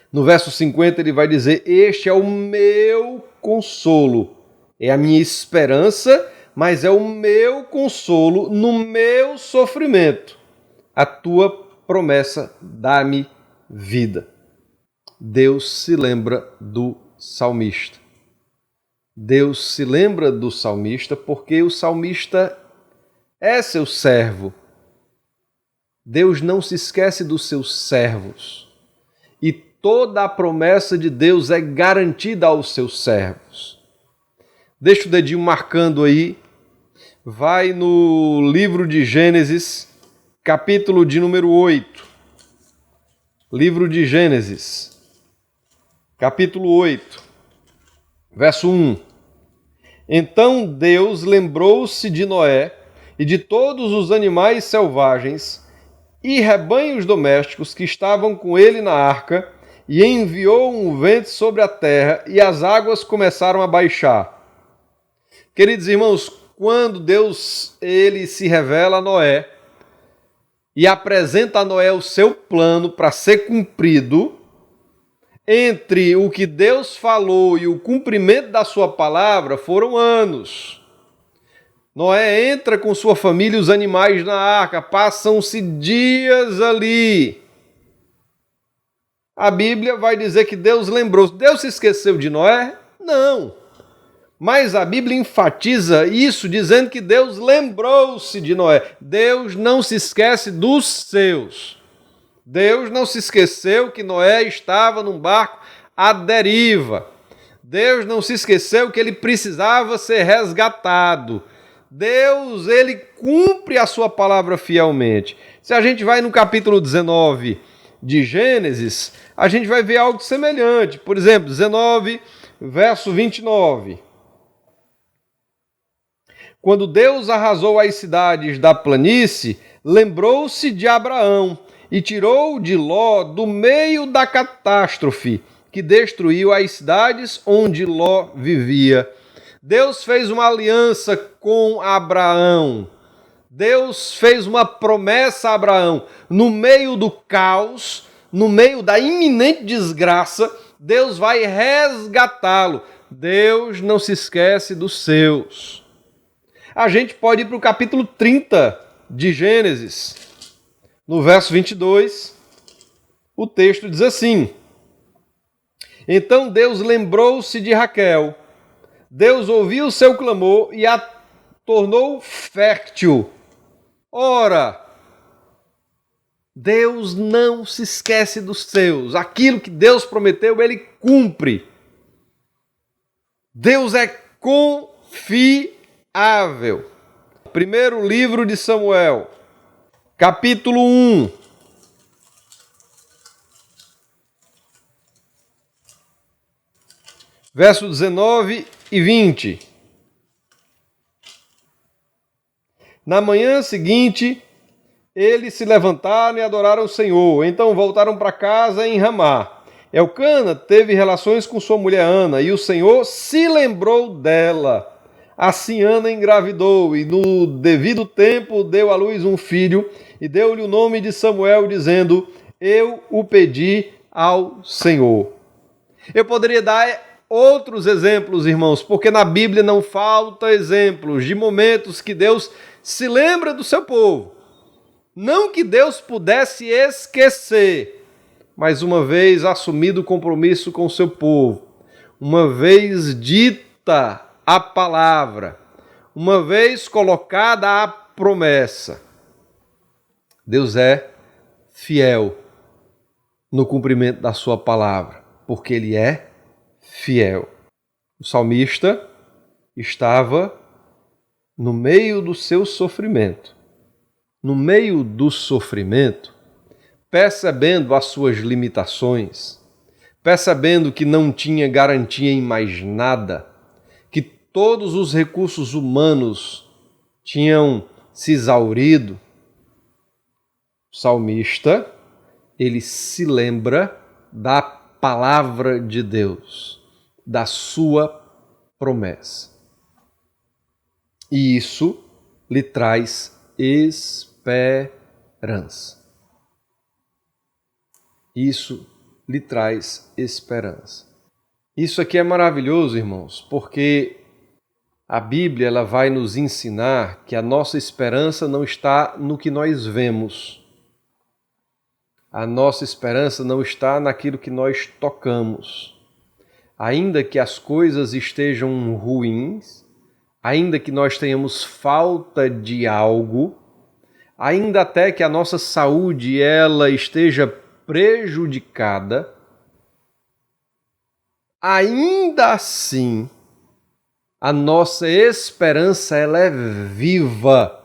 No verso 50 ele vai dizer: este é o meu consolo, é a minha esperança, mas é o meu consolo no meu sofrimento. A tua promessa dá-me vida. Deus se lembra do salmista. Deus se lembra do salmista porque o salmista é seu servo. Deus não se esquece dos seus servos. E toda a promessa de Deus é garantida aos seus servos. Deixa o dedinho marcando aí. Vai no livro de Gênesis, capítulo de número 8. Livro de Gênesis, capítulo 8, verso 1. Então Deus lembrou-se de Noé e de todos os animais selvagens e rebanhos domésticos que estavam com ele na arca, e enviou um vento sobre a terra, e as águas começaram a baixar. Queridos irmãos, quando Deus ele se revela a Noé e apresenta a Noé o seu plano para ser cumprido, entre o que Deus falou e o cumprimento da sua palavra foram anos. Noé entra com sua família e os animais na arca, passam-se dias ali. A Bíblia vai dizer que Deus lembrou. Deus se esqueceu de Noé? Não. Mas a Bíblia enfatiza isso, dizendo que Deus lembrou-se de Noé. Deus não se esquece dos seus. Deus não se esqueceu que Noé estava num barco à deriva. Deus não se esqueceu que ele precisava ser resgatado. Deus, ele cumpre a sua palavra fielmente. Se a gente vai no capítulo 19 de Gênesis, a gente vai ver algo semelhante. Por exemplo, 19, verso 29. Quando Deus arrasou as cidades da planície, lembrou-se de Abraão e tirou de Ló do meio da catástrofe que destruiu as cidades onde Ló vivia. Deus fez uma aliança com Abraão. Deus fez uma promessa a Abraão. No meio do caos, no meio da iminente desgraça, Deus vai resgatá-lo. Deus não se esquece dos seus. A gente pode ir para o capítulo 30 de Gênesis. No verso 22, o texto diz assim: então Deus lembrou-se de Raquel. Deus ouviu o seu clamor e a tornou fértil. Ora, Deus não se esquece dos seus. Aquilo que Deus prometeu, ele cumpre. Deus é confiável. Primeiro livro de Samuel, capítulo 1. Verso 19 e 20. Na manhã seguinte, eles se levantaram e adoraram o Senhor. Então voltaram para casa em Ramá. Elcana teve relações com sua mulher Ana, e o Senhor se lembrou dela. Assim Ana engravidou, e no devido tempo deu à luz um filho, e deu-lhe o nome de Samuel, dizendo: eu o pedi ao Senhor. Eu poderia dar outros exemplos, irmãos, porque na Bíblia não falta exemplos de momentos que Deus se lembra do seu povo. Não que Deus pudesse esquecer, mas uma vez assumido o compromisso com o seu povo, uma vez dita a palavra, uma vez colocada a promessa, Deus é fiel no cumprimento da sua palavra, porque Ele é fiel. O salmista estava no meio do seu sofrimento. No meio do sofrimento, percebendo as suas limitações, percebendo que não tinha garantia em mais nada, que todos os recursos humanos tinham se exaurido, o salmista, ele se lembra da palavra de Deus, da sua promessa. E isso lhe traz esperança. Isso lhe traz esperança. Isso aqui é maravilhoso, irmãos, porque a Bíblia ela vai nos ensinar que a nossa esperança não está no que nós vemos. A nossa esperança não está naquilo que nós tocamos. Ainda que as coisas estejam ruins, ainda que nós tenhamos falta de algo, ainda até que a nossa saúde ela esteja prejudicada, ainda assim a nossa esperança ela é viva,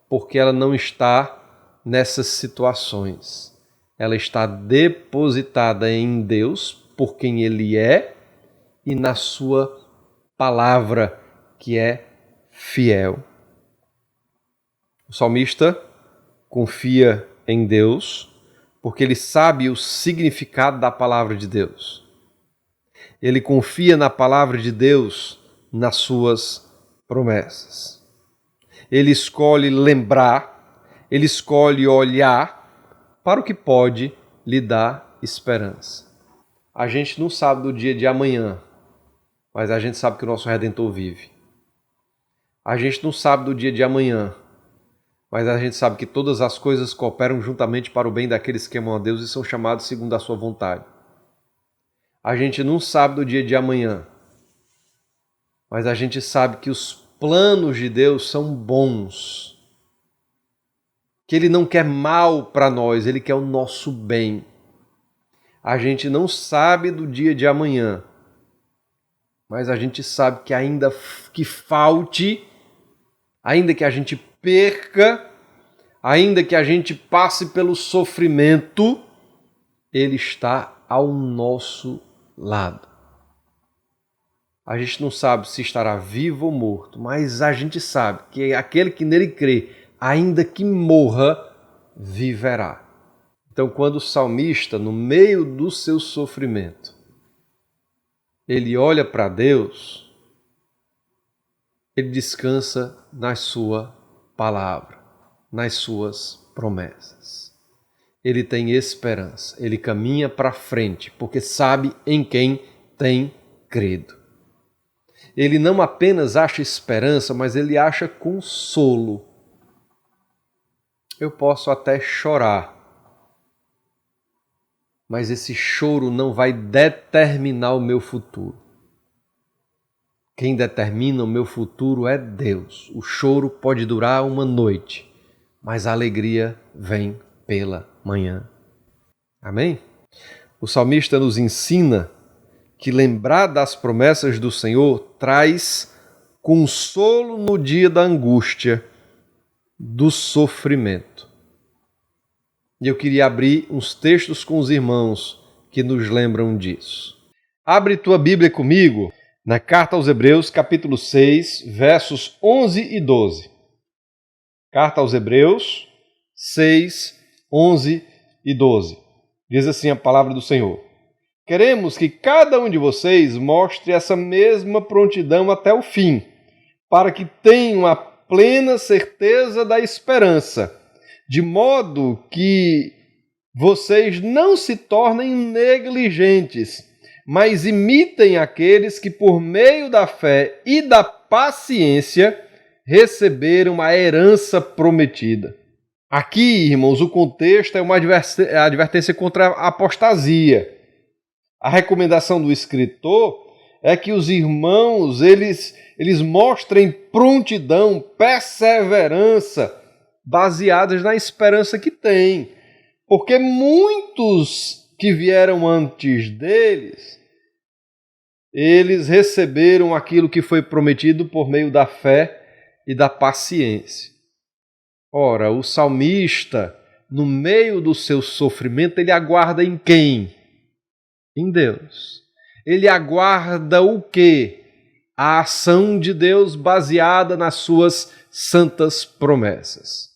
porque ela não está nessas situações. Ela está depositada em Deus, por quem Ele é, e na sua palavra, que é fiel. O salmista confia em Deus, porque ele sabe o significado da palavra de Deus. Ele confia na palavra de Deus, nas suas promessas. Ele escolhe lembrar, ele escolhe olhar para o que pode lhe dar esperança. A gente não sabe do dia de amanhã, mas a gente sabe que o nosso Redentor vive. A gente não sabe do dia de amanhã, mas a gente sabe que todas as coisas cooperam juntamente para o bem daqueles que amam a Deus e são chamados segundo a sua vontade. A gente não sabe do dia de amanhã, mas a gente sabe que os planos de Deus são bons. Que Ele não quer mal para nós, Ele quer o nosso bem. A gente não sabe do dia de amanhã, mas a gente sabe que ainda que falte, ainda que a gente perca, ainda que a gente passe pelo sofrimento, Ele está ao nosso lado. A gente não sabe se estará vivo ou morto, mas a gente sabe que aquele que nele crê, ainda que morra, viverá. Então, quando o salmista, no meio do seu sofrimento, ele olha para Deus, ele descansa na sua palavra, nas suas promessas. Ele tem esperança, ele caminha para frente, porque sabe em quem tem crido. Ele não apenas acha esperança, mas ele acha consolo. Eu posso até chorar, mas esse choro não vai determinar o meu futuro. Quem determina o meu futuro é Deus. O choro pode durar uma noite, mas a alegria vem pela manhã. Amém? O salmista nos ensina que lembrar das promessas do Senhor traz consolo no dia da angústia, do sofrimento. E eu queria abrir uns textos com os irmãos que nos lembram disso. Abre tua Bíblia comigo na Carta aos Hebreus, capítulo 6, versos 11 e 12. Carta aos Hebreus 6, 11 e 12. Diz assim a palavra do Senhor: queremos que cada um de vocês mostre essa mesma prontidão até o fim, para que tenham a plena certeza da esperança, de modo que vocês não se tornem negligentes, mas imitem aqueles que, por meio da fé e da paciência, receberam a herança prometida. Aqui, irmãos, o contexto é uma advertência contra a apostasia. A recomendação do escritor é que os irmãos eles mostrem prontidão, perseverança, baseadas na esperança que têm. Porque muitos que vieram antes deles, eles receberam aquilo que foi prometido por meio da fé e da paciência. Ora, o salmista, no meio do seu sofrimento, ele aguarda em quem? Em Deus. Ele aguarda o quê? A ação de Deus baseada nas suas santas promessas.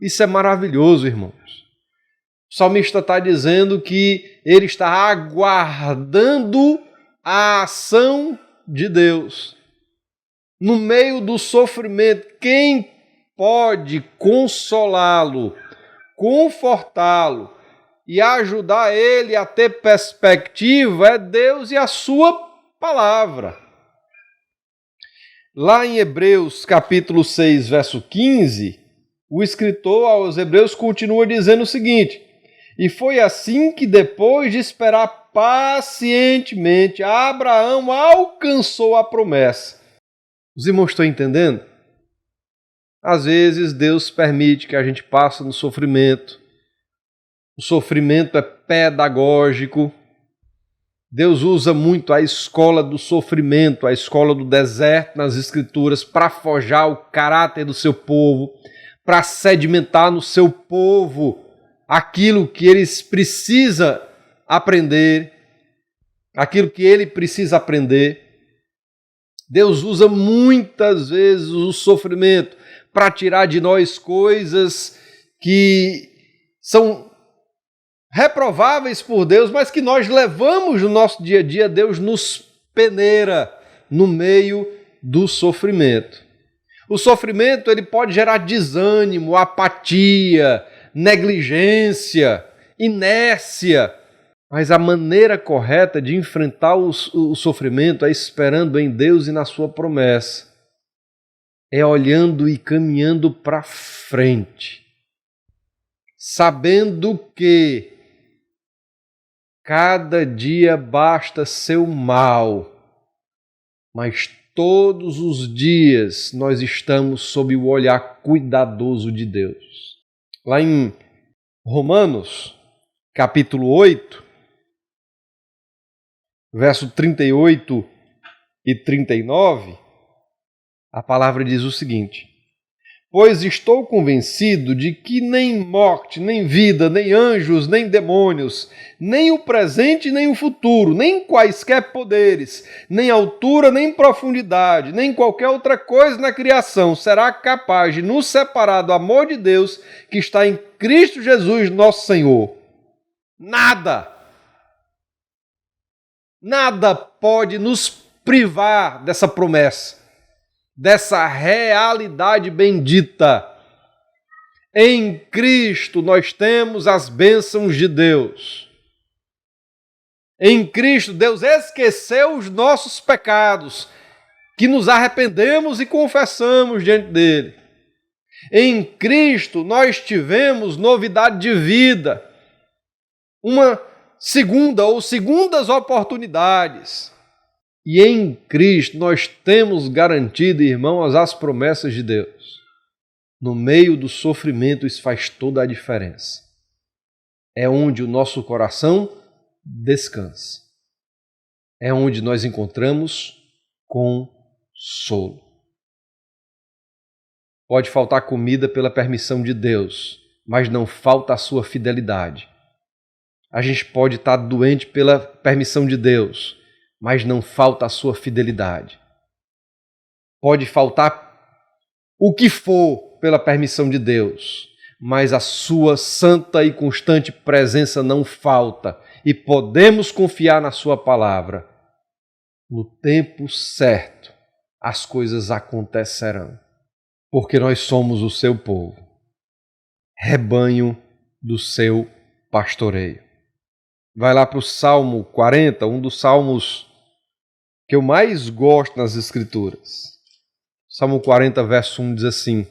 Isso é maravilhoso, irmãos. O salmista está dizendo que ele está aguardando a ação de Deus. No meio do sofrimento, quem pode consolá-lo, confortá-lo e ajudar ele a ter perspectiva é Deus e a sua palavra. Lá em Hebreus capítulo 6, verso 15, o escritor aos Hebreus continua dizendo o seguinte: e foi assim que, depois de esperar pacientemente, Abraão alcançou a promessa. Os irmãos estão entendendo? Às vezes Deus permite que a gente passe no sofrimento. O sofrimento é pedagógico. Deus usa muito a escola do sofrimento, a escola do deserto nas Escrituras, para forjar o caráter do seu povo, para sedimentar no seu povo aquilo que eles precisam aprender, aquilo que ele precisa aprender. Deus usa muitas vezes o sofrimento para tirar de nós coisas que são reprováveis por Deus, mas que nós levamos no nosso dia a dia. Deus nos peneira no meio do sofrimento. O sofrimento ele pode gerar desânimo, apatia, negligência, inércia, mas a maneira correta de enfrentar o sofrimento é esperando em Deus e na sua promessa. É olhando e caminhando para frente, sabendo que cada dia basta seu mal, mas todos os dias nós estamos sob o olhar cuidadoso de Deus. Lá em Romanos, capítulo 8, verso 38 e 39, a palavra diz o seguinte: pois estou convencido de que nem morte, nem vida, nem anjos, nem demônios, nem o presente, nem o futuro, nem quaisquer poderes, nem altura, nem profundidade, nem qualquer outra coisa na criação será capaz de nos separar do amor de Deus que está em Cristo Jesus, nosso Senhor. Nada pode nos privar dessa promessa, dessa realidade bendita. Em Cristo nós temos as bênçãos de Deus. Em Cristo Deus esqueceu os nossos pecados, que nos arrependemos e confessamos diante dele. Em Cristo nós tivemos novidade de vida, uma segunda ou segundas oportunidades. E em Cristo nós temos garantido, irmãos, as promessas de Deus. No meio do sofrimento isso faz toda a diferença. É onde o nosso coração descansa. É onde nós encontramos consolo. Pode faltar comida pela permissão de Deus, mas não falta a sua fidelidade. A gente pode estar doente pela permissão de Deus, mas não falta a sua fidelidade. Pode faltar o que for, pela permissão de Deus, mas a sua santa e constante presença não falta e podemos confiar na sua palavra. No tempo certo, as coisas acontecerão, porque nós somos o seu povo, rebanho do seu pastoreio. Vai lá para o Salmo 40, um dos salmos que eu mais gosto nas Escrituras. Salmo 40, verso 1 diz assim: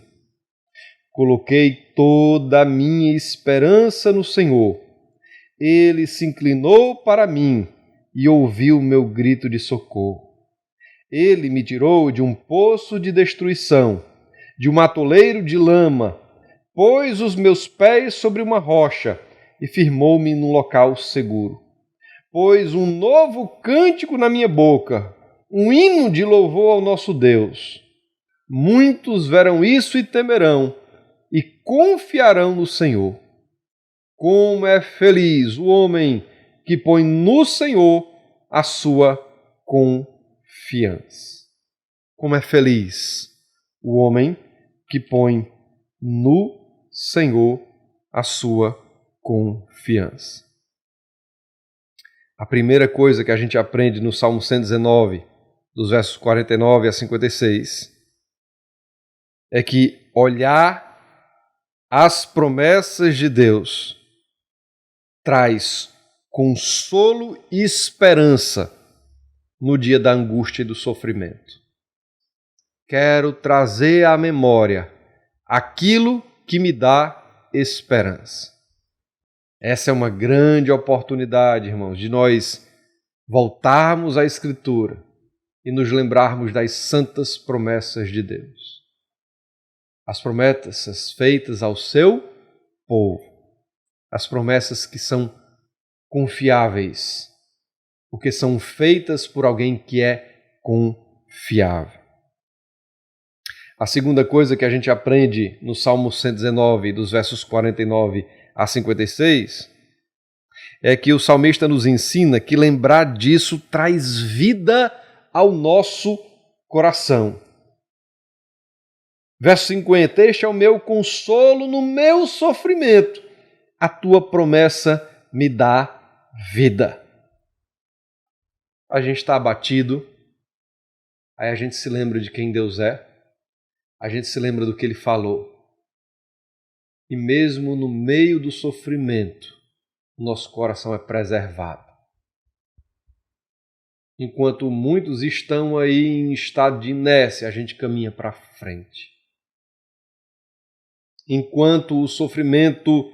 coloquei toda a minha esperança no Senhor. Ele se inclinou para mim e ouviu o meu grito de socorro. Ele me tirou de um poço de destruição, de um atoleiro de lama, pôs os meus pés sobre uma rocha e firmou-me num local seguro. Pôs um novo cântico na minha boca, um hino de louvor ao nosso Deus. Muitos verão isso e temerão, e confiarão no Senhor. Como é feliz o homem que põe no Senhor a sua confiança. Como é feliz o homem que põe no Senhor a sua confiança. A primeira coisa que a gente aprende no Salmo 119, dos versos 49 a 56, é que olhar as promessas de Deus traz consolo e esperança no dia da angústia e do sofrimento. Quero trazer à memória aquilo que me dá esperança. Essa é uma grande oportunidade, irmãos, de nós voltarmos à Escritura e nos lembrarmos das santas promessas de Deus. As promessas feitas ao seu povo. As promessas que são confiáveis, porque são feitas por alguém que é confiável. A segunda coisa que a gente aprende no Salmo 119, dos versos 49 a 56, é que o salmista nos ensina que lembrar disso traz vida ao nosso coração. Verso 50, este é o meu consolo no meu sofrimento, a tua promessa me dá vida. A gente está abatido, aí a gente se lembra de quem Deus é, a gente se lembra do que Ele falou. E mesmo no meio do sofrimento, o nosso coração é preservado. Enquanto muitos estão aí em estado de inércia, a gente caminha para frente. Enquanto o sofrimento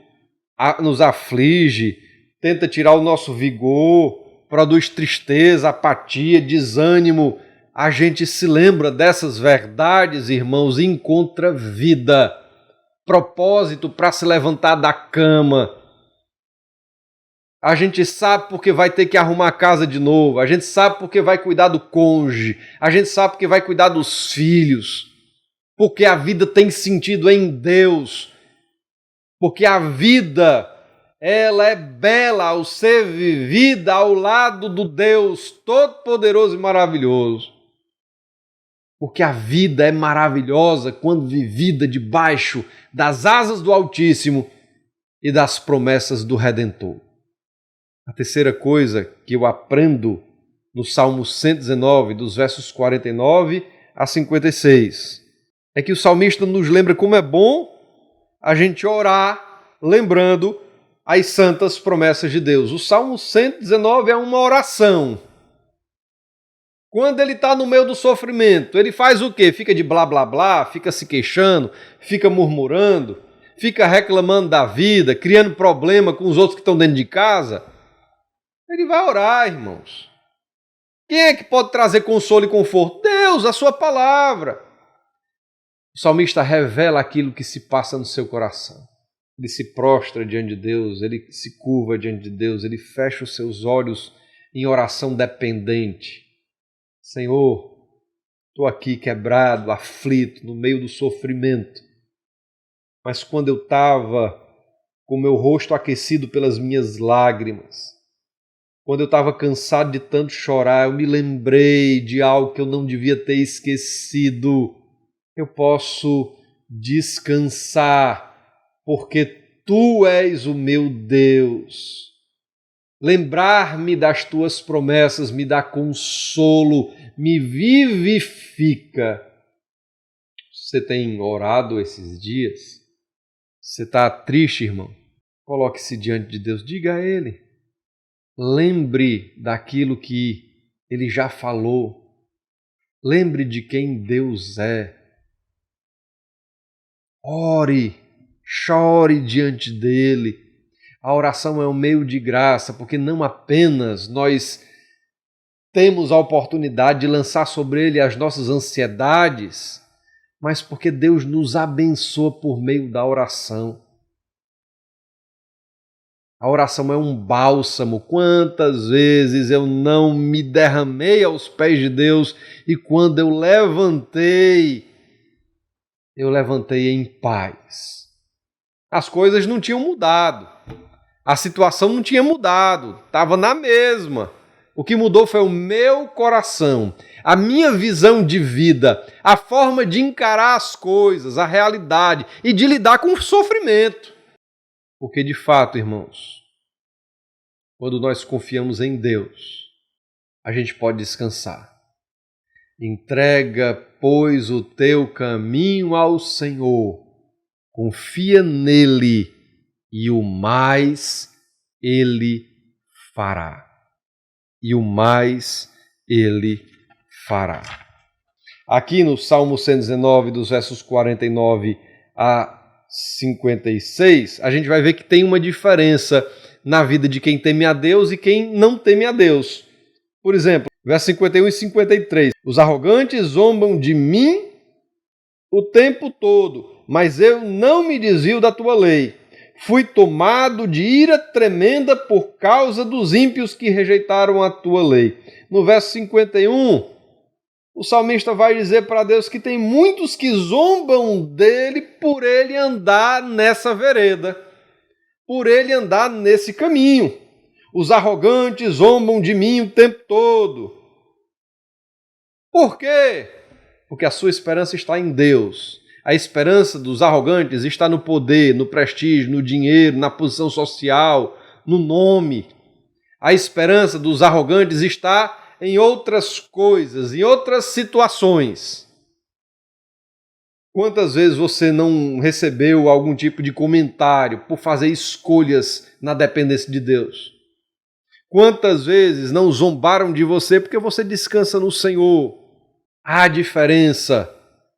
nos aflige, tenta tirar o nosso vigor, produz tristeza, apatia, desânimo, a gente se lembra dessas verdades, irmãos, e encontra vida, propósito para se levantar da cama. A gente sabe porque vai ter que arrumar a casa de novo, a gente sabe porque vai cuidar do cônjuge, a gente sabe porque vai cuidar dos filhos, porque a vida tem sentido em Deus, porque a vida, ela é bela ao ser vivida ao lado do Deus Todo-Poderoso e maravilhoso. Porque a vida é maravilhosa quando vivida debaixo das asas do Altíssimo e das promessas do Redentor. A terceira coisa que eu aprendo no Salmo 119, dos versos 49 a 56, é que o salmista nos lembra como é bom a gente orar lembrando as santas promessas de Deus. O Salmo 119 é uma oração. Quando ele está no meio do sofrimento, ele faz o quê? Fica de blá blá blá, fica se queixando, fica murmurando, fica reclamando da vida, criando problema com os outros que estão dentro de casa. Ele vai orar, irmãos. Quem é que pode trazer consolo e conforto? Deus, a sua palavra. O salmista revela aquilo que se passa no seu coração. Ele se prostra diante de Deus, ele se curva diante de Deus, ele fecha os seus olhos em oração dependente. Senhor, estou aqui quebrado, aflito, no meio do sofrimento. Mas quando eu estava com meu rosto aquecido pelas minhas lágrimas, quando eu estava cansado de tanto chorar, eu me lembrei de algo que eu não devia ter esquecido. Eu posso descansar, porque Tu és o meu Deus. Lembrar-me das Tuas promessas me dá consolo, me vivifica. Você tem orado esses dias? Você está triste, irmão? Coloque-se diante de Deus, diga a Ele. Lembre daquilo que Ele já falou. Lembre de quem Deus é. Ore, chore diante dEle. A oração é um meio de graça, porque não apenas nós temos a oportunidade de lançar sobre Ele as nossas ansiedades, mas porque Deus nos abençoa por meio da oração. A oração é um bálsamo. Quantas vezes eu não me derramei aos pés de Deus e quando eu levantei em paz. As coisas não tinham mudado. A situação não tinha mudado. Estava na mesma. O que mudou foi o meu coração, a minha visão de vida, a forma de encarar as coisas, a realidade e de lidar com o sofrimento. Porque, de fato, irmãos, quando nós confiamos em Deus, a gente pode descansar. Entrega, pois, o teu caminho ao Senhor, confia nele e o mais Ele fará. E o mais Ele fará. Aqui no Salmo 119, dos versos 49 a 56, a gente vai ver que tem uma diferença na vida de quem teme a Deus e quem não teme a Deus. Por exemplo, versos 51 e 53. Os arrogantes zombam de mim o tempo todo, mas eu não me desvio da tua lei. Fui tomado de ira tremenda por causa dos ímpios que rejeitaram a tua lei. No verso 51, o salmista vai dizer para Deus que tem muitos que zombam dele por ele andar nessa vereda, por ele andar nesse caminho. Os arrogantes zombam de mim o tempo todo. Por quê? Porque a sua esperança está em Deus. A esperança dos arrogantes está no poder, no prestígio, no dinheiro, na posição social, no nome. A esperança dos arrogantes está em outras coisas, em outras situações. Quantas vezes você não recebeu algum tipo de comentário por fazer escolhas na dependência de Deus? Quantas vezes não zombaram de você porque você descansa no Senhor? Há diferença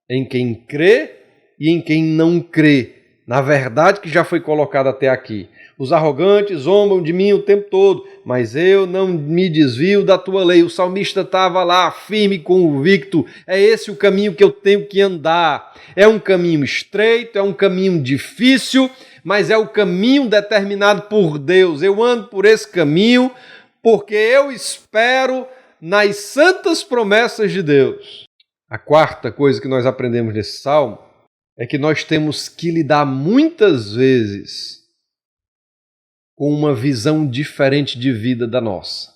em quem crê e em quem não crê, na verdade que já foi colocada até aqui. Os arrogantes zombam de mim o tempo todo, mas eu não me desvio da tua lei. O salmista estava lá firme e convicto, é esse o caminho que eu tenho que andar. É um caminho estreito, é um caminho difícil, mas é o caminho determinado por Deus. Eu ando por esse caminho porque eu espero nas santas promessas de Deus. A quarta coisa que nós aprendemos nesse salmo é que nós temos que lidar muitas vezes com uma visão diferente de vida da nossa.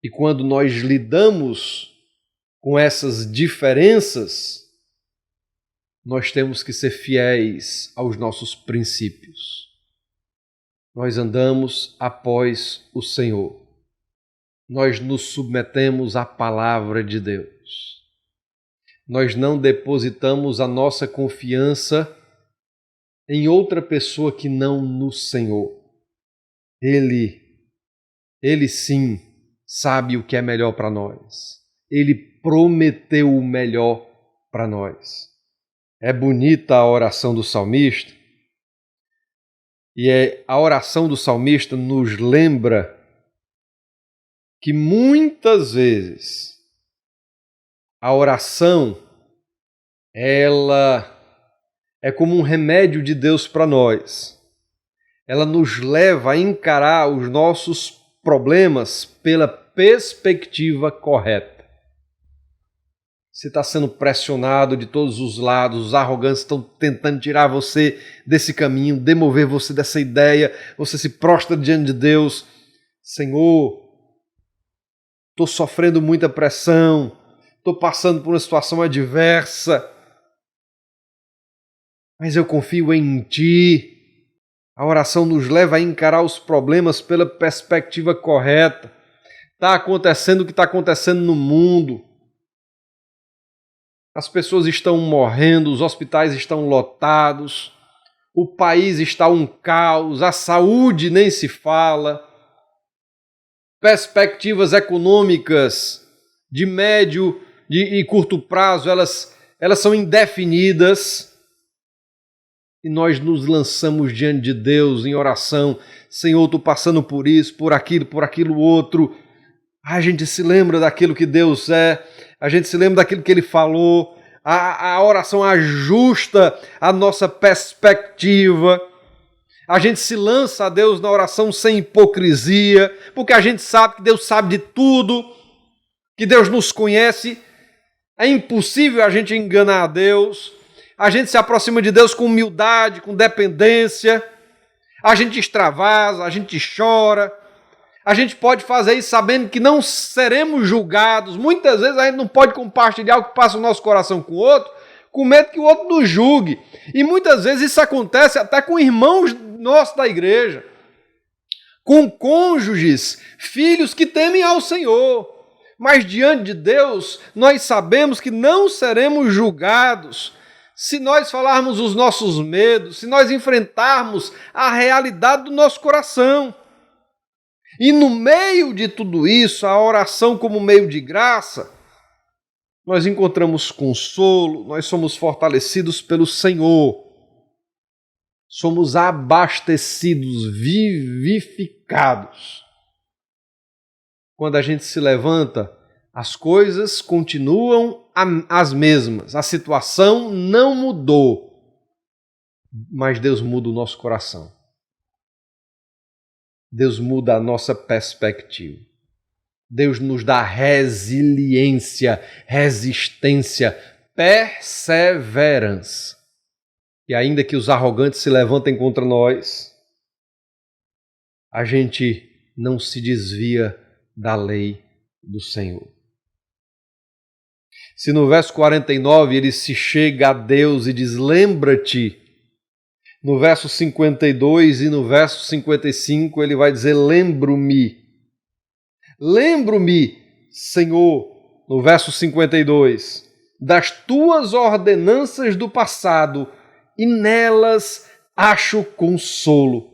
E quando nós lidamos com essas diferenças, nós temos que ser fiéis aos nossos princípios. Nós andamos após o Senhor. Nós nos submetemos à palavra de Deus. Nós não depositamos a nossa confiança em outra pessoa que não no Senhor. Ele sim sabe o que é melhor para nós. Ele prometeu o melhor para nós. É bonita a oração do salmista, e a oração do salmista nos lembra que muitas vezes a oração, ela é como um remédio de Deus para nós. Ela nos leva a encarar os nossos problemas pela perspectiva correta. Você está sendo pressionado de todos os lados, os arrogantes estão tentando tirar você desse caminho, demover você dessa ideia, você se prostra diante de Deus. Senhor, estou sofrendo muita pressão, estou passando por uma situação adversa, mas eu confio em Ti. A oração nos leva a encarar os problemas pela perspectiva correta. Está acontecendo o que está acontecendo no mundo. As pessoas estão morrendo, os hospitais estão lotados, o país está um caos, a saúde nem se fala. Perspectivas econômicas de médio e curto prazo, elas são indefinidas. E nós nos lançamos diante de Deus em oração. Senhor, estou passando por isso, por aquilo outro. A gente se lembra daquilo que Deus é, a gente se lembra daquilo que Ele falou. A oração ajusta a nossa perspectiva. A gente se lança a Deus na oração sem hipocrisia, porque a gente sabe que Deus sabe de tudo, que Deus nos conhece. É impossível a gente enganar a Deus. A gente se aproxima de Deus com humildade, com dependência. A gente extravasa, a gente chora. A gente pode fazer isso sabendo que não seremos julgados. Muitas vezes a gente não pode compartilhar o que passa no nosso coração com o outro, com medo que o outro nos julgue. E muitas vezes isso acontece até com irmãos nossos da igreja, com cônjuges, filhos que temem ao Senhor. Mas diante de Deus, nós sabemos que não seremos julgados se nós falarmos os nossos medos, se nós enfrentarmos a realidade do nosso coração. E no meio de tudo isso, a oração como meio de graça, nós encontramos consolo, nós somos fortalecidos pelo Senhor. Somos abastecidos, vivificados. Quando a gente se levanta, as coisas continuam as mesmas. A situação não mudou, mas Deus muda o nosso coração. Deus muda a nossa perspectiva. Deus nos dá resiliência, resistência, perseverança. E ainda que os arrogantes se levantem contra nós, a gente não se desvia da lei do Senhor. Se no verso 49 ele se chega a Deus e diz, lembra-te, no verso 52 e no verso 55 ele vai dizer, lembro-me. Lembro-me, Senhor, no verso 52, das tuas ordenanças do passado e nelas acho consolo.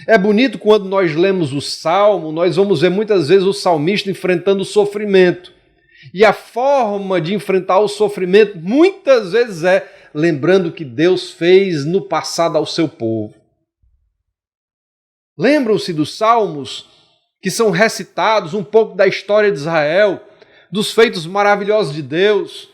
É bonito quando nós lemos o Salmo, nós vamos ver muitas vezes o salmista enfrentando o sofrimento. E a forma de enfrentar o sofrimento muitas vezes é lembrando o que Deus fez no passado ao seu povo. Lembram-se dos salmos que são recitados, um pouco da história de Israel, dos feitos maravilhosos de Deus.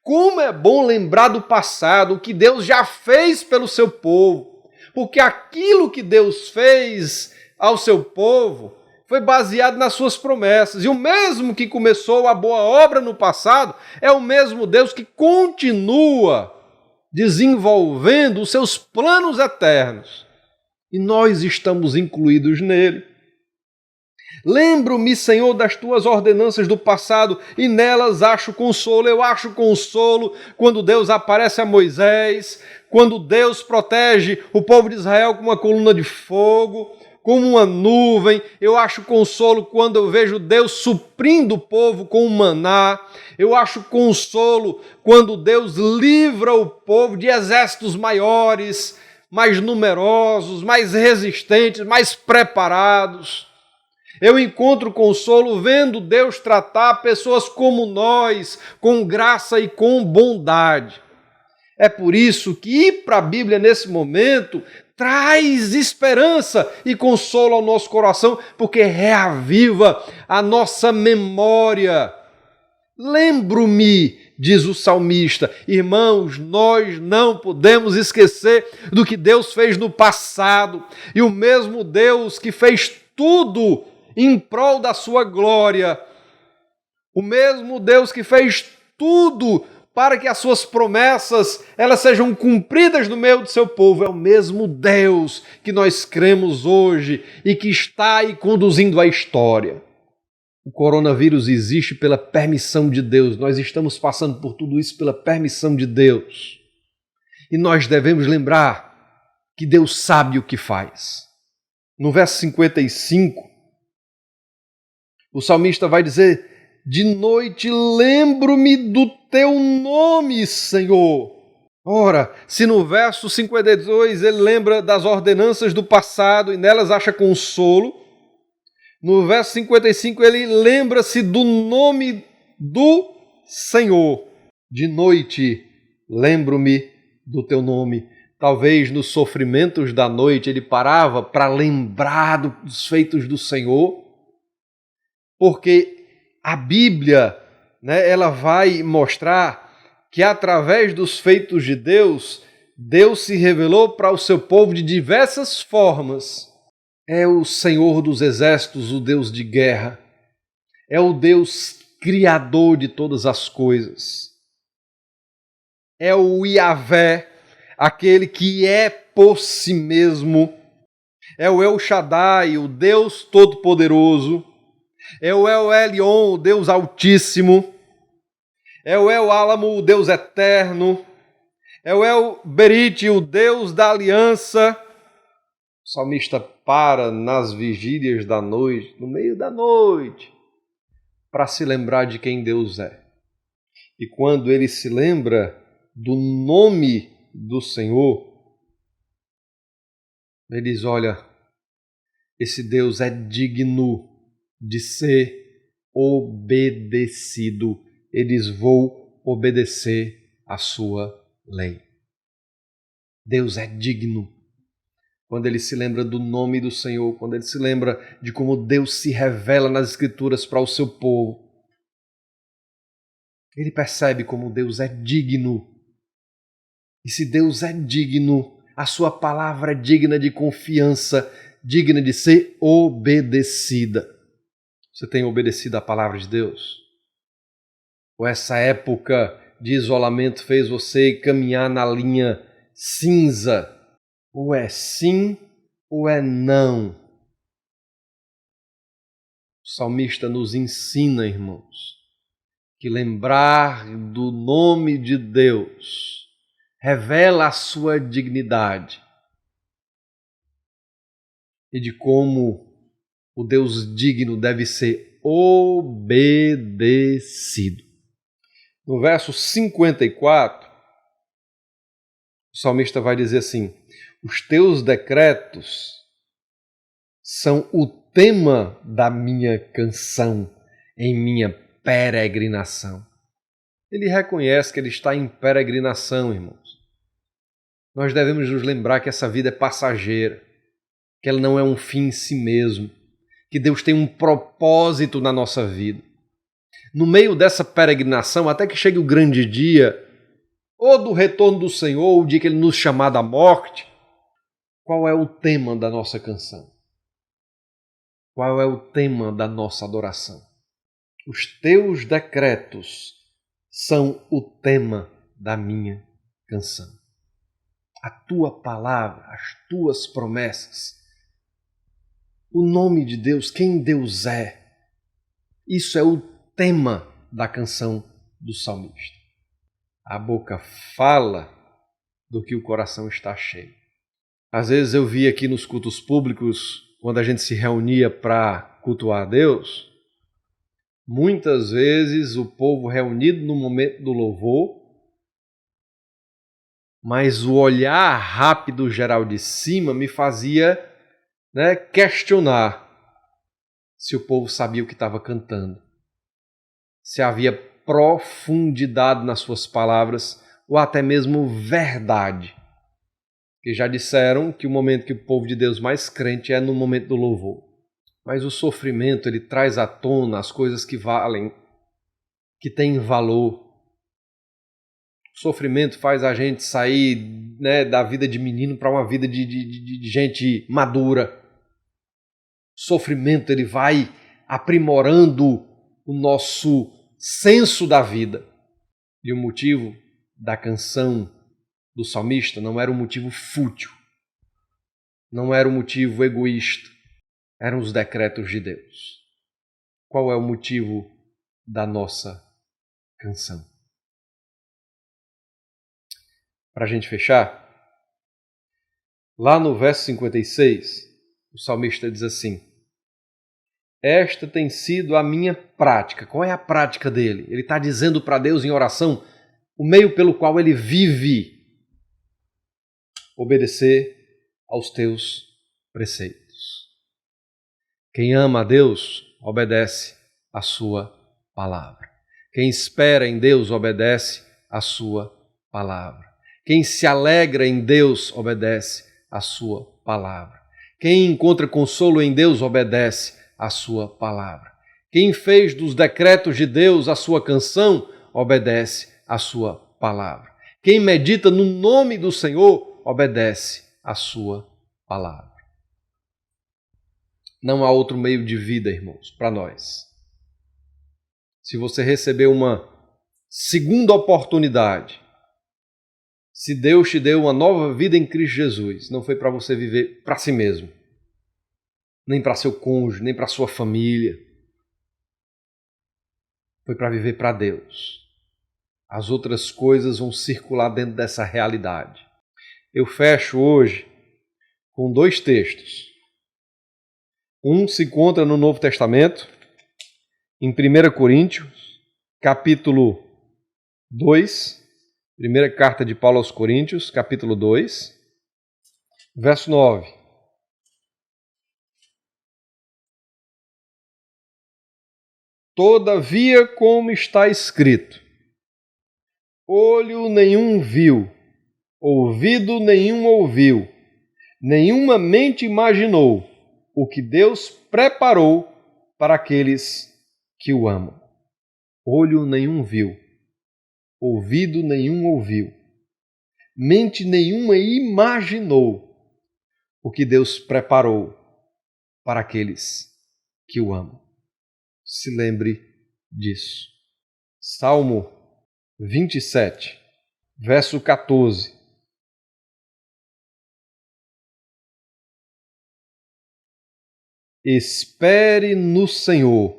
Como é bom lembrar do passado, o que Deus já fez pelo seu povo. Porque aquilo que Deus fez ao seu povo foi baseado nas suas promessas. E o mesmo que começou a boa obra no passado é o mesmo Deus que continua desenvolvendo os seus planos eternos. E nós estamos incluídos nele. Lembro-me, Senhor, das tuas ordenanças do passado e nelas acho consolo. Eu acho consolo quando Deus aparece a Moisés, quando Deus protege o povo de Israel com uma coluna de fogo, como uma nuvem. Eu acho consolo quando eu vejo Deus suprindo o povo com o maná. Eu acho consolo quando Deus livra o povo de exércitos maiores, mais numerosos, mais resistentes, mais preparados. Eu encontro consolo vendo Deus tratar pessoas como nós, com graça e com bondade. É por isso que ir para a Bíblia nesse momento traz esperança e consolo ao nosso coração, porque reaviva a nossa memória. Lembro-me, diz o salmista, irmãos, nós não podemos esquecer do que Deus fez no passado. E o mesmo Deus que fez tudo em prol da sua glória, o mesmo Deus que fez tudo para que as suas promessas elas sejam cumpridas no meio do seu povo, é o mesmo Deus que nós cremos hoje e que está aí conduzindo a história. O coronavírus existe pela permissão de Deus, nós estamos passando por tudo isso pela permissão de Deus. E nós devemos lembrar que Deus sabe o que faz. No verso 55, o salmista vai dizer: de noite lembro-me do teu nome, Senhor. Ora, se no verso 52 ele lembra das ordenanças do passado e nelas acha consolo, no verso 55 ele lembra-se do nome do Senhor. De noite lembro-me do teu nome. Talvez nos sofrimentos da noite ele parava para lembrar dos feitos do Senhor, porque a Bíblia, ela vai mostrar que através dos feitos de Deus, Deus se revelou para o seu povo de diversas formas. É o Senhor dos exércitos, o Deus de guerra. É o Deus criador de todas as coisas. É o Yahvé, aquele que é por si mesmo. É o El Shaddai, o Deus Todo-Poderoso. É o El Elyon, o Deus Altíssimo. É o El Álamo, o Deus Eterno. É o El Berite, o Deus da Aliança. O salmista para nas vigílias da noite, no meio da noite, para se lembrar de quem Deus é. E quando ele se lembra do nome do Senhor, ele diz: olha, esse Deus é digno de ser obedecido. Ele diz: vou obedecer a sua lei. Deus é digno. Quando ele se lembra do nome do Senhor, quando ele se lembra de como Deus se revela nas Escrituras para o seu povo, ele percebe como Deus é digno. E se Deus é digno, a sua palavra é digna de confiança, digna de ser obedecida. Você tem obedecido à palavra de Deus? Ou essa época de isolamento fez você caminhar na linha cinza? Ou é sim ou é não? O salmista nos ensina, irmãos, que lembrar do nome de Deus revela a sua dignidade e de como o Deus digno deve ser obedecido. No verso 54, o salmista vai dizer assim: os teus decretos são o tema da minha canção em minha peregrinação. Ele reconhece que ele está em peregrinação, irmãos. Nós devemos nos lembrar que essa vida é passageira, que ela não é um fim em si mesmo, que Deus tem um propósito na nossa vida. No meio dessa peregrinação, até que chegue o grande dia, ou do retorno do Senhor, ou o dia que Ele nos chamar da morte, qual é o tema da nossa canção? Qual é o tema da nossa adoração? Os teus decretos são o tema da minha canção. A tua palavra, as tuas promessas, o nome de Deus, quem Deus é, isso é o tema da canção do salmista. A boca fala do que o coração está cheio. Às vezes eu vi aqui nos cultos públicos, quando a gente se reunia para cultuar a Deus, muitas vezes o povo reunido no momento do louvor, mas o olhar rápido geral de cima me fazia questionar se o povo sabia o que estava cantando, se havia profundidade nas suas palavras ou até mesmo verdade. Que já disseram que o momento que o povo de Deus mais crente é no momento do louvor. Mas o sofrimento, ele traz à tona as coisas que valem, que têm valor. O sofrimento faz a gente sair da vida de menino para uma vida de gente madura. O sofrimento, ele vai aprimorando o nosso senso da vida. E o motivo da canção do salmista não era um motivo fútil, não era um motivo egoísta, eram os decretos de Deus. Qual é o motivo da nossa canção? para a gente fechar, lá no verso 56, o salmista diz assim: esta tem sido a minha prática. Qual é a prática dele? Ele está dizendo para Deus em oração o meio pelo qual ele vive: obedecer aos teus preceitos. Quem ama a Deus, obedece a sua palavra. Quem espera em Deus, obedece a sua palavra. Quem se alegra em Deus, obedece a sua palavra. Quem encontra consolo em Deus, obedece a sua palavra. Quem fez dos decretos de Deus a sua canção, obedece a sua palavra. Quem medita no nome do Senhor, obedece a sua palavra. Não há outro meio de vida, irmãos, para nós. Se você recebeu uma segunda oportunidade, se Deus te deu uma nova vida em Cristo Jesus, não foi para você viver para si mesmo, nem para seu cônjuge, nem para sua família. Foi para viver para Deus. As outras coisas vão circular dentro dessa realidade. Eu fecho hoje com 2 textos. Um se encontra no Novo Testamento, em 1 Coríntios, capítulo 2, primeira carta de Paulo aos Coríntios, capítulo 2, verso 9. Todavia, como está escrito, olho nenhum viu, ouvido nenhum ouviu, nenhuma mente imaginou o que Deus preparou para aqueles que o amam. Olho nenhum viu, ouvido nenhum ouviu, mente nenhuma imaginou o que Deus preparou para aqueles que o amam. Se lembre disso. Salmo 27, verso 14. Espere no Senhor,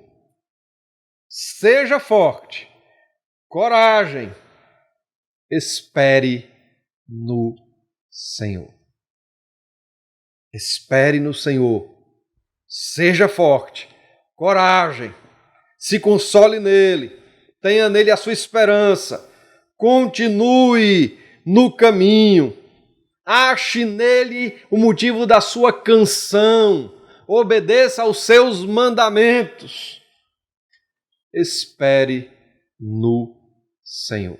seja forte, coragem, espere no Senhor. Espere no Senhor, seja forte, coragem, se console nele, tenha nele a sua esperança, continue no caminho, ache nele o motivo da sua canção, obedeça aos seus mandamentos. Espere no Senhor.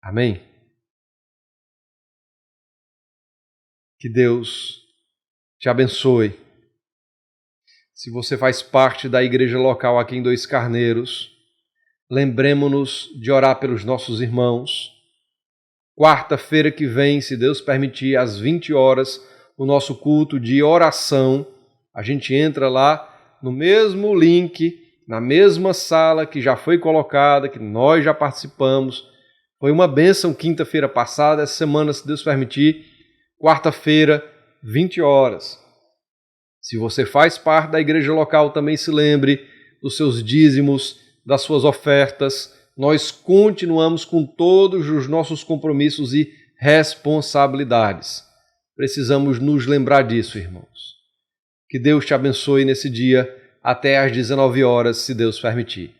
Amém? Que Deus te abençoe. Se você faz parte da igreja local aqui em Dois Carneiros, lembremos-nos de orar pelos nossos irmãos. Quarta-feira que vem, se Deus permitir, às 20 horas, o nosso culto de oração. A gente entra lá no mesmo link, na mesma sala que já foi colocada, que nós já participamos. Foi uma bênção quinta-feira passada, essa semana, se Deus permitir, quarta-feira, 20 horas. Se você faz parte da igreja local, também se lembre dos seus dízimos, das suas ofertas. Nós continuamos com todos os nossos compromissos e responsabilidades. Precisamos nos lembrar disso, irmãos. Que Deus te abençoe nesse dia até às 19 horas, se Deus permitir.